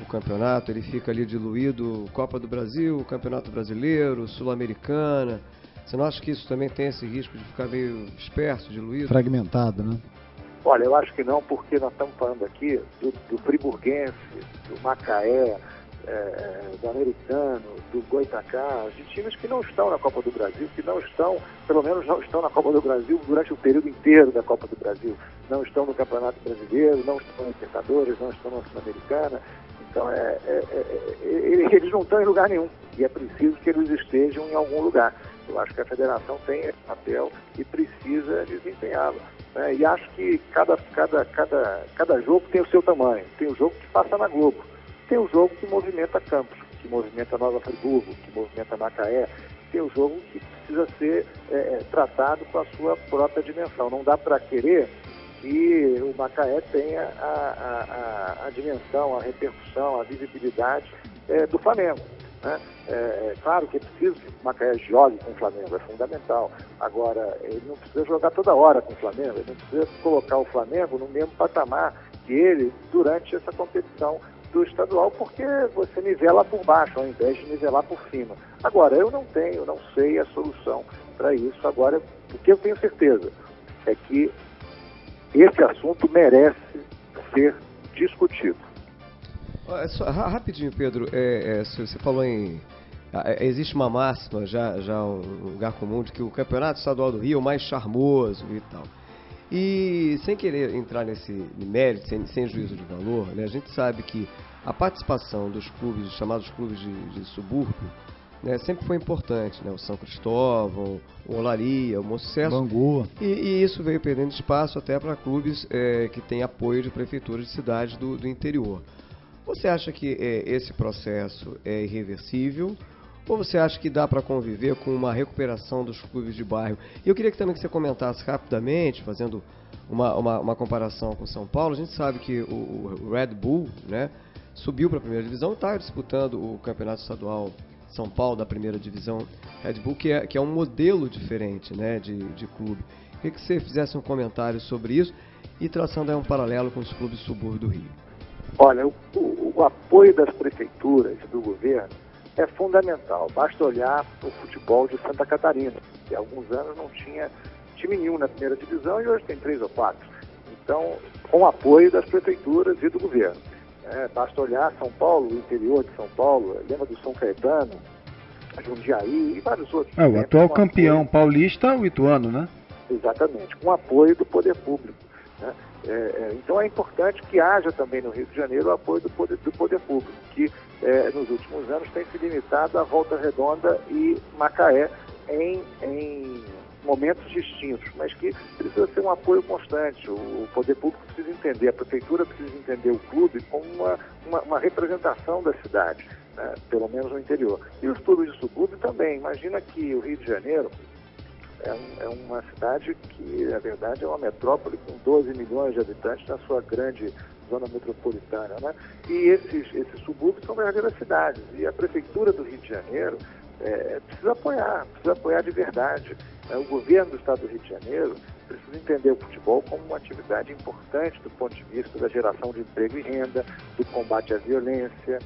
o campeonato, ele fica ali diluído, Copa do Brasil, Campeonato Brasileiro, Sul-Americana. Você não acha que isso também tem esse risco de ficar meio disperso, diluído? Fragmentado, né? Olha, eu acho que não, porque nós estamos falando aqui do Friburguense, do Macaé, do Americano, do Goitacá, de times que não estão na Copa do Brasil, que não estão, pelo menos não estão na Copa do Brasil durante o período inteiro da Copa do Brasil. Não estão no Campeonato Brasileiro, não estão na Libertadores, não estão na Sul-Americana. Então, eles não estão em lugar nenhum e é preciso que eles estejam em algum lugar. Eu acho que a federação tem esse papel e precisa desempenhá-lo, né? E acho que cada jogo tem o seu tamanho. Tem o jogo que passa na Globo, tem o jogo que movimenta Campos, que movimenta Nova Friburgo, que movimenta Macaé, tem o jogo que precisa ser tratado com a sua própria dimensão. Não dá para querer que o Macaé tenha a dimensão, a repercussão, a visibilidade do Flamengo, né? Claro que é preciso que o Macaé jogue com o Flamengo, é fundamental. Agora, ele não precisa jogar toda hora com o Flamengo, ele não precisa colocar o Flamengo no mesmo patamar que ele durante essa competição do estadual, porque você nivela por baixo ao invés de nivelar por cima. Agora, eu não sei a solução para isso. Agora, o que eu tenho certeza é que esse assunto merece ser discutido. Rapidinho, Pedro, você falou em... existe uma máxima, já um lugar comum, de que o Campeonato Estadual do Rio é o mais charmoso e tal. E sem querer entrar nesse mérito, sem juízo de valor, né, a gente sabe que a participação dos clubes, os chamados clubes de subúrbio, né, sempre foi importante, né, o São Cristóvão, o Olaria, o Monsucesso. Bangu. E isso veio perdendo espaço até para clubes que têm apoio de prefeituras de cidades do interior. Você acha que esse processo é irreversível? Ou você acha que dá para conviver com uma recuperação dos clubes de bairro? E eu queria também que você comentasse rapidamente, fazendo uma comparação com São Paulo. A gente sabe que o Red Bull, né, subiu para a primeira divisão e está disputando o campeonato estadual São Paulo da primeira divisão Red Bull, que é um modelo diferente, né, de clube. Eu queria que você fizesse um comentário sobre isso e traçando aí um paralelo com os clubes subúrbio do Rio. Olha, o apoio das prefeituras e do governo é fundamental. Basta olhar o futebol de Santa Catarina, que há alguns anos não tinha time nenhum na primeira divisão e hoje tem 3 ou 4. Então, com apoio das prefeituras e do governo. Basta olhar São Paulo, o interior de São Paulo, lembra do São Caetano, Jundiaí e vários outros. O atual campeão paulista, o Ituano, né? Exatamente, com apoio do poder público, né? Então é importante que haja também no Rio de Janeiro o apoio do poder público, que nos últimos anos tem se limitado a Volta Redonda e Macaé em momentos distintos, mas que precisa ser um apoio constante. O poder público precisa entender, a prefeitura precisa entender o clube como uma representação da cidade, né, pelo menos no interior. E os clubes de subúrbio também. Imagina que o Rio de Janeiro é uma cidade que, na verdade, é uma metrópole com 12 milhões de habitantes na sua grande zona metropolitana, né? E esses subúrbios são verdadeiras cidades. E a Prefeitura do Rio de Janeiro precisa apoiar de verdade. O governo do Estado do Rio de Janeiro precisa entender o futebol como uma atividade importante do ponto de vista da geração de emprego e renda, do combate à violência,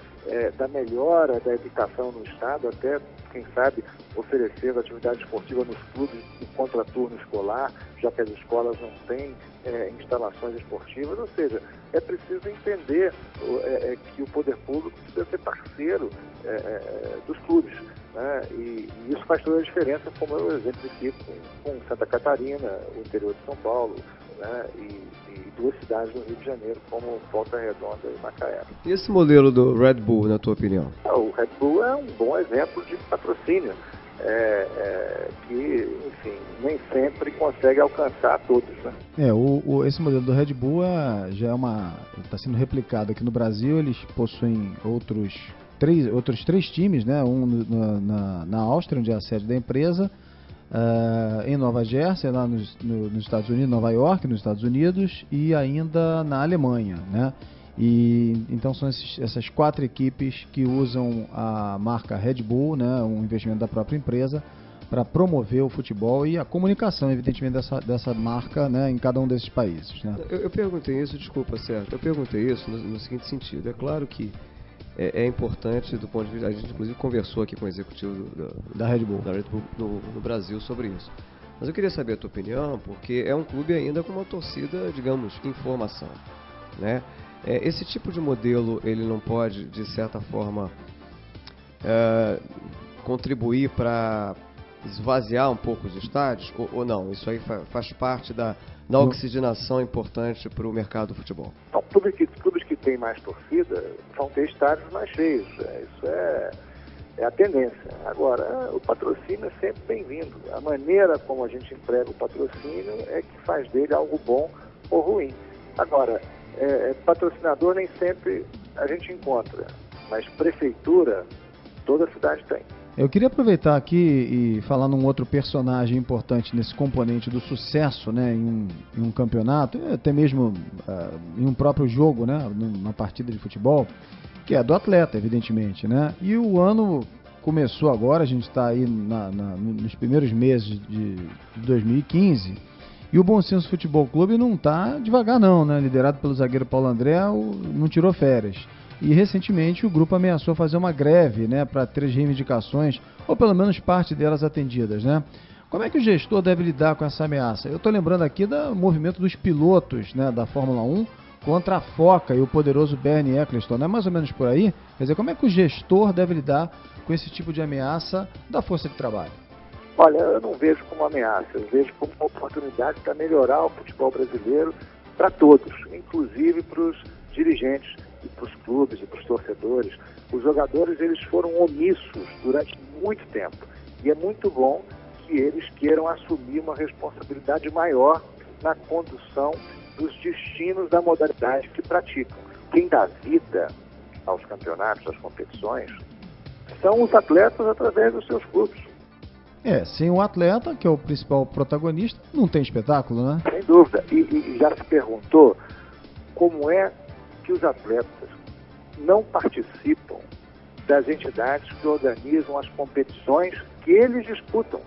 da melhora da educação no Estado, até, quem sabe, oferecer atividade esportiva nos clubes do contraturno escolar, já que as escolas não têm instalações esportivas. Ou seja, é preciso entender que o poder público precisa ser parceiro dos clubes. Né? E isso faz toda a diferença, como eu exemplifico com Santa Catarina, o interior de São Paulo, né? E duas cidades do Rio de Janeiro, como Volta Redonda e Macaé. E esse modelo do Red Bull, na tua opinião? O Red Bull é um bom exemplo de patrocínio, que, enfim, nem sempre consegue alcançar todos, né? Esse modelo do Red Bull está sendo replicado aqui no Brasil. Eles possuem outros três times, né? Um na Áustria, onde é a sede da empresa, em Nova Jersey, lá nos Estados Unidos, Nova York, nos Estados Unidos, e ainda na Alemanha, né? E então são essas 4 equipes que usam a marca Red Bull, né? Um investimento da própria empresa, para promover o futebol e a comunicação, evidentemente, dessa marca, né, em cada um desses países, né? Eu perguntei isso, desculpa, Sérgio, eu perguntei isso no seguinte sentido. É claro que é importante do ponto de vista, a gente inclusive conversou aqui com o executivo da Red Bull no Brasil sobre isso. Mas eu queria saber a tua opinião, porque é um clube ainda com uma torcida, digamos, em formação, né? Esse tipo de modelo, ele não pode, de certa forma, contribuir para esvaziar um pouco os estádios, ou não? Isso aí faz parte da oxigenação importante para o mercado do futebol? Então, clubes que têm mais torcida vão ter estádios mais cheios. Isso é a tendência. Agora, o patrocínio é sempre bem-vindo. A maneira como a gente emprega o patrocínio é que faz dele algo bom ou ruim. Agora, patrocinador nem sempre a gente encontra, mas prefeitura toda cidade tem. Eu queria aproveitar aqui e falar num outro personagem importante nesse componente do sucesso, né, em um campeonato, até mesmo em um próprio jogo, né, numa partida de futebol, que é do atleta, evidentemente, né? E o ano começou agora, a gente está aí nos primeiros meses de 2015, e o Bom Senso Futebol Clube não está devagar não, né? Liderado pelo zagueiro Paulo André, não tirou férias. E recentemente o grupo ameaçou fazer uma greve, né, para ter as reivindicações, ou pelo menos parte delas atendidas, né? Como é que o gestor deve lidar com essa ameaça? Eu estou lembrando aqui do movimento dos pilotos, né, da Fórmula 1 contra a Foca e o poderoso Bernie Ecclestone. É mais ou menos por aí? Quer dizer, como é que o gestor deve lidar com esse tipo de ameaça da força de trabalho? Olha, eu não vejo como ameaça, eu vejo como uma oportunidade para melhorar o futebol brasileiro para todos, inclusive para os dirigentes e para os clubes e para os torcedores. Os jogadores, eles foram omissos durante muito tempo, e é muito bom que eles queiram assumir uma responsabilidade maior na condução dos destinos da modalidade que praticam. Quem dá vida aos campeonatos, às competições, são os atletas através dos seus clubes. Sem o atleta, que é o principal protagonista, não tem espetáculo, né? Sem dúvida. E já se perguntou como é que os atletas não participam das entidades que organizam as competições que eles disputam.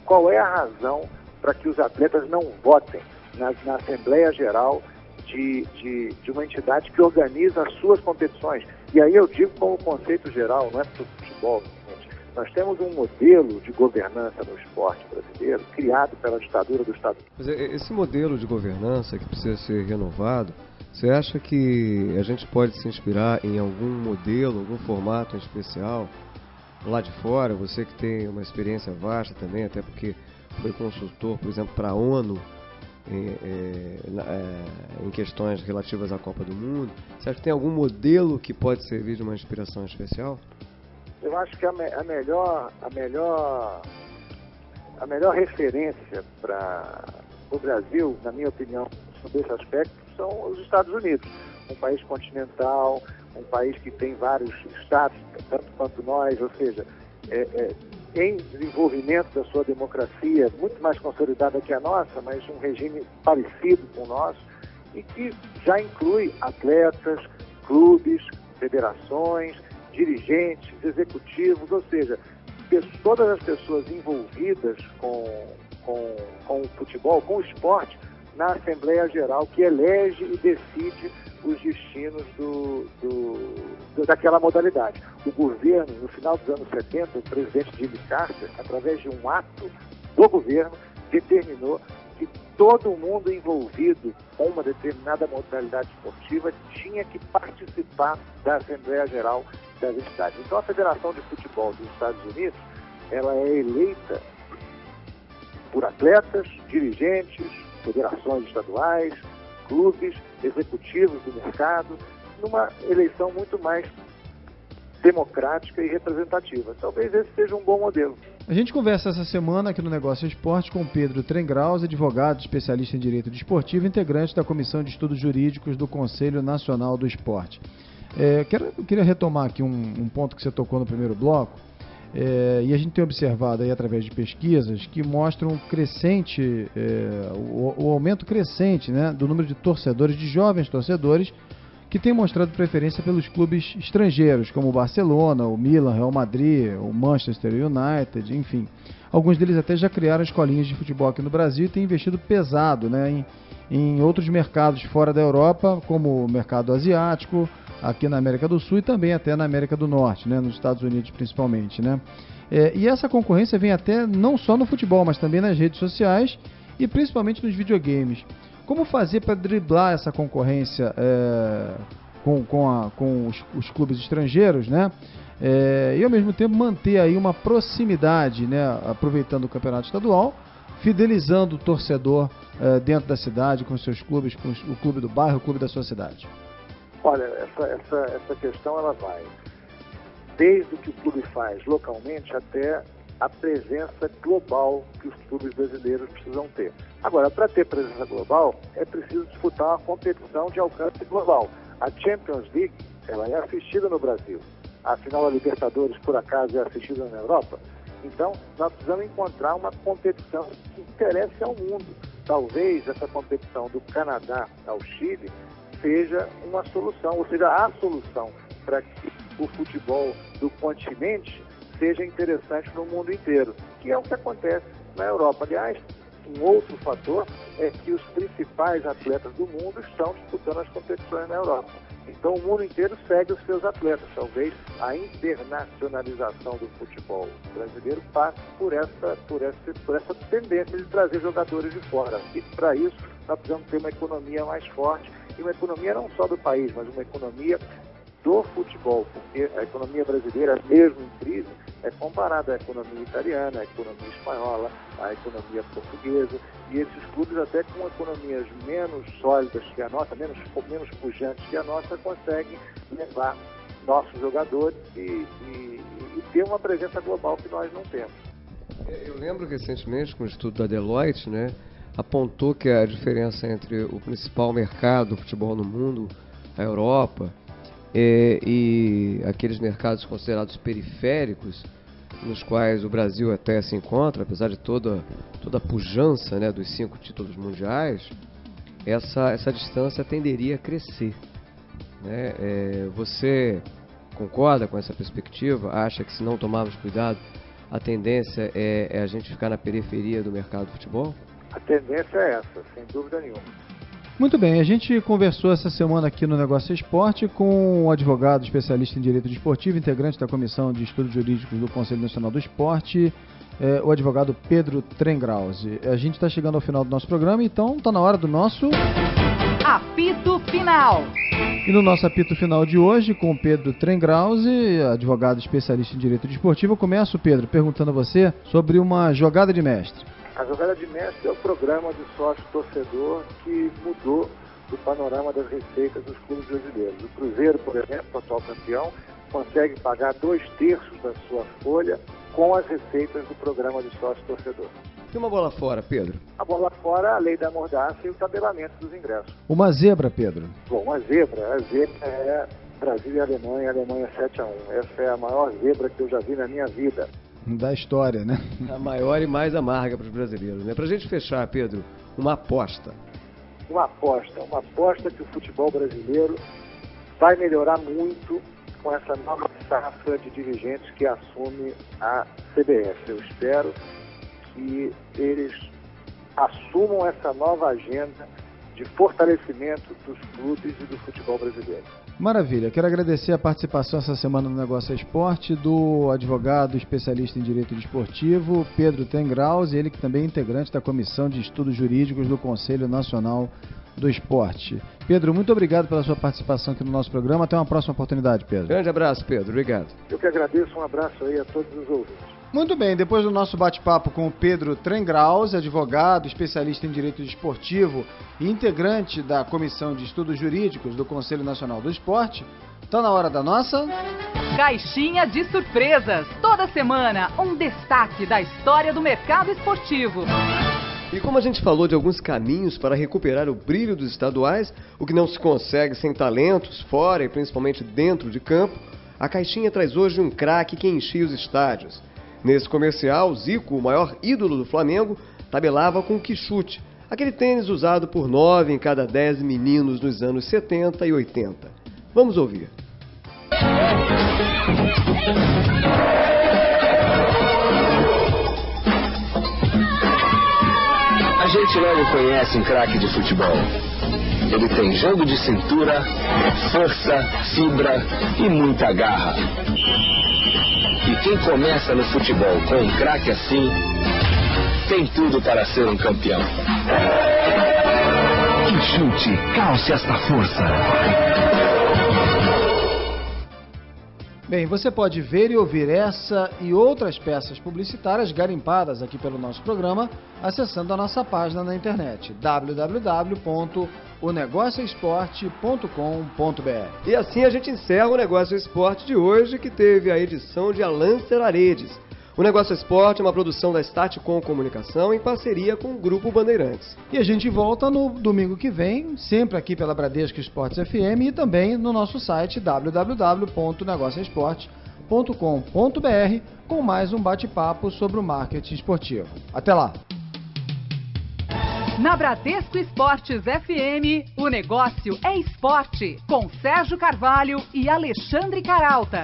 Qual é a razão para que os atletas não votem na Assembleia Geral de uma entidade que organiza as suas competições? E aí eu digo como conceito geral, não é para o futebol. Nós temos um modelo de governança no esporte brasileiro criado pela ditadura do Estado. Mas esse modelo de governança que precisa ser renovado, você acha que a gente pode se inspirar em algum modelo, algum formato em especial lá de fora? Você que tem uma experiência vasta também, até porque foi consultor, por exemplo, para a ONU em questões relativas à Copa do Mundo. Você acha que tem algum modelo que pode servir de uma inspiração especial? Eu acho que a melhor referência para o Brasil, na minha opinião, sobre esse aspecto, são os Estados Unidos. Um país continental, um país que tem vários estados, tanto quanto nós, ou seja, em desenvolvimento da sua democracia, muito mais consolidada que a nossa, mas um regime parecido com o nosso, e que já inclui atletas, clubes, federações, dirigentes, executivos, ou seja, todas as pessoas envolvidas com o futebol, com o esporte, na Assembleia Geral, que elege e decide os destinos daquela modalidade. O governo, no final dos anos 70, o presidente Jimmy Carter, através de um ato do governo, determinou que todo mundo envolvido com uma determinada modalidade esportiva tinha que participar da Assembleia Geral das entidades. Então, a Federação de Futebol dos Estados Unidos, ela é eleita por atletas, dirigentes, federações estaduais, clubes, executivos do mercado, numa eleição muito mais democrática e representativa. Talvez esse seja um bom modelo. A gente conversa essa semana aqui no Negócio Esporte com Pedro Trengraus, advogado, especialista em direito desportivo, integrante da Comissão de Estudos Jurídicos do Conselho Nacional do Esporte. Eu queria retomar aqui um ponto que você tocou no primeiro bloco, e a gente tem observado aí através de pesquisas que mostram o aumento crescente, né, do número de torcedores, de jovens torcedores, que têm mostrado preferência pelos clubes estrangeiros, como o Barcelona, o Milan, Real Madrid, o Manchester United, enfim. Alguns deles até já criaram escolinhas de futebol aqui no Brasil e têm investido pesado, né, em outros mercados fora da Europa, como o mercado asiático, aqui na América do Sul e também até na América do Norte, né, nos Estados Unidos principalmente, né. E essa concorrência vem até não só no futebol, mas também nas redes sociais e principalmente nos videogames. Como fazer para driblar essa concorrência com os clubes estrangeiros, né? E ao mesmo tempo manter aí uma proximidade, né? Aproveitando o campeonato estadual, fidelizando o torcedor dentro da cidade, com os seus clubes, com o clube do bairro, o clube da sua cidade. Olha, essa questão ela vai desde o que o clube faz localmente até a presença global que os clubes brasileiros precisam ter. Agora, para ter presença global, é preciso disputar uma competição de alcance global. A Champions League, ela é assistida no Brasil. A final da Libertadores, por acaso, é assistida na Europa. Então, nós precisamos encontrar uma competição que interesse ao mundo. Talvez essa competição do Canadá ao Chile seja uma solução, ou seja, a solução para que o futebol do continente seja interessante no mundo inteiro, que é o que acontece na Europa. Aliás, um outro fator é que os principais atletas do mundo estão disputando as competições na Europa. Então o mundo inteiro segue os seus atletas. Talvez a internacionalização do futebol brasileiro passe por essa tendência de trazer jogadores de fora. E para isso nós precisamos ter uma economia mais forte, e uma economia não só do país, mas uma economia do futebol, porque a economia brasileira, mesmo em crise, é comparada à economia italiana, à economia espanhola, à economia portuguesa, e esses clubes, até com economias menos sólidas que a nossa, menos pujantes que a nossa, conseguem levar nossos jogadores e ter uma presença global que nós não temos. Eu lembro recentemente, com o estudo da Deloitte, né, apontou que a diferença entre o principal mercado do futebol no mundo, a Europa, e aqueles mercados considerados periféricos, nos quais o Brasil até se encontra, apesar de toda a pujança, né, dos 5 títulos mundiais, essa distância tenderia a crescer, né? Você concorda com essa perspectiva? Acha que se não tomarmos cuidado, a tendência é a gente ficar na periferia do mercado do futebol? A tendência é essa, sem dúvida nenhuma. Muito bem, a gente conversou essa semana aqui no Negócio Esporte com um advogado especialista em direito desportivo, integrante da Comissão de Estudos Jurídicos do Conselho Nacional do Esporte, o advogado Pedro Trengraus. A gente está chegando ao final do nosso programa, então está na hora do nosso apito final. E no nosso apito final de hoje, com o Pedro Trengraus, advogado especialista em direito desportivo, eu começo, Pedro, perguntando a você sobre uma jogada de mestre. A jogada de mestre é o programa de sócio-torcedor que mudou o panorama das receitas dos clubes brasileiros. O Cruzeiro, por exemplo, atual campeão, consegue pagar 2/3 da sua folha com as receitas do programa de sócio-torcedor. E uma bola fora, Pedro? A bola fora, a lei da mordaça e o tabelamento dos ingressos. Uma zebra, Pedro? Bom, a zebra é Brasil e Alemanha 7-1. Essa é a maior zebra que eu já vi na minha vida. Da história, né? A maior e mais amarga para os brasileiros, né? Para a gente fechar, Pedro, uma aposta. uma aposta que o futebol brasileiro vai melhorar muito com essa nova safra de dirigentes que assume a CBF. Eu espero que eles assumam essa nova agenda de fortalecimento dos clubes e do futebol brasileiro. Maravilha. Quero agradecer a participação essa semana no Negócio é Esporte do advogado especialista em direito desportivo, Pedro Tengraus, ele que também é integrante da Comissão de Estudos Jurídicos do Conselho Nacional do Esporte. Pedro, muito obrigado pela sua participação aqui no nosso programa. Até uma próxima oportunidade, Pedro. Grande abraço, Pedro. Obrigado. Eu que agradeço. Um abraço aí a todos os ouvintes. Muito bem, depois do nosso bate-papo com o Pedro Tengraus, advogado, especialista em direito desportivo e integrante da Comissão de Estudos Jurídicos do Conselho Nacional do Esporte, está na hora da nossa... Caixinha de surpresas. Toda semana, um destaque da história do mercado esportivo. E como a gente falou de alguns caminhos para recuperar o brilho dos estaduais, o que não se consegue sem talentos fora e principalmente dentro de campo, a Caixinha traz hoje um craque que enchia os estádios. Nesse comercial, Zico, o maior ídolo do Flamengo, tabelava com o quichute, aquele tênis usado por 9 em cada 10 meninos nos anos 70 e 80. Vamos ouvir. A gente logo conhece um craque de futebol. Ele tem jogo de cintura, força, fibra e muita garra. E quem começa no futebol com um craque assim, tem tudo para ser um campeão. Que chute, calce esta força. Bem, você pode ver e ouvir essa e outras peças publicitárias garimpadas aqui pelo nosso programa, acessando a nossa página na internet, www.onegocioesporte.com.br. E assim a gente encerra o Negócio Esporte de hoje, que teve a edição de Alan Seraredes. O Negócio Esporte é uma produção da Statcom Comunicação em parceria com o Grupo Bandeirantes. E a gente volta no domingo que vem, sempre aqui pela Bradesco Esportes FM e também no nosso site www.negocioesporte.com.br com mais um bate-papo sobre o marketing esportivo. Até lá! Na Bradesco Esportes FM, o negócio é esporte, com Sérgio Carvalho e Alexandre Caralta.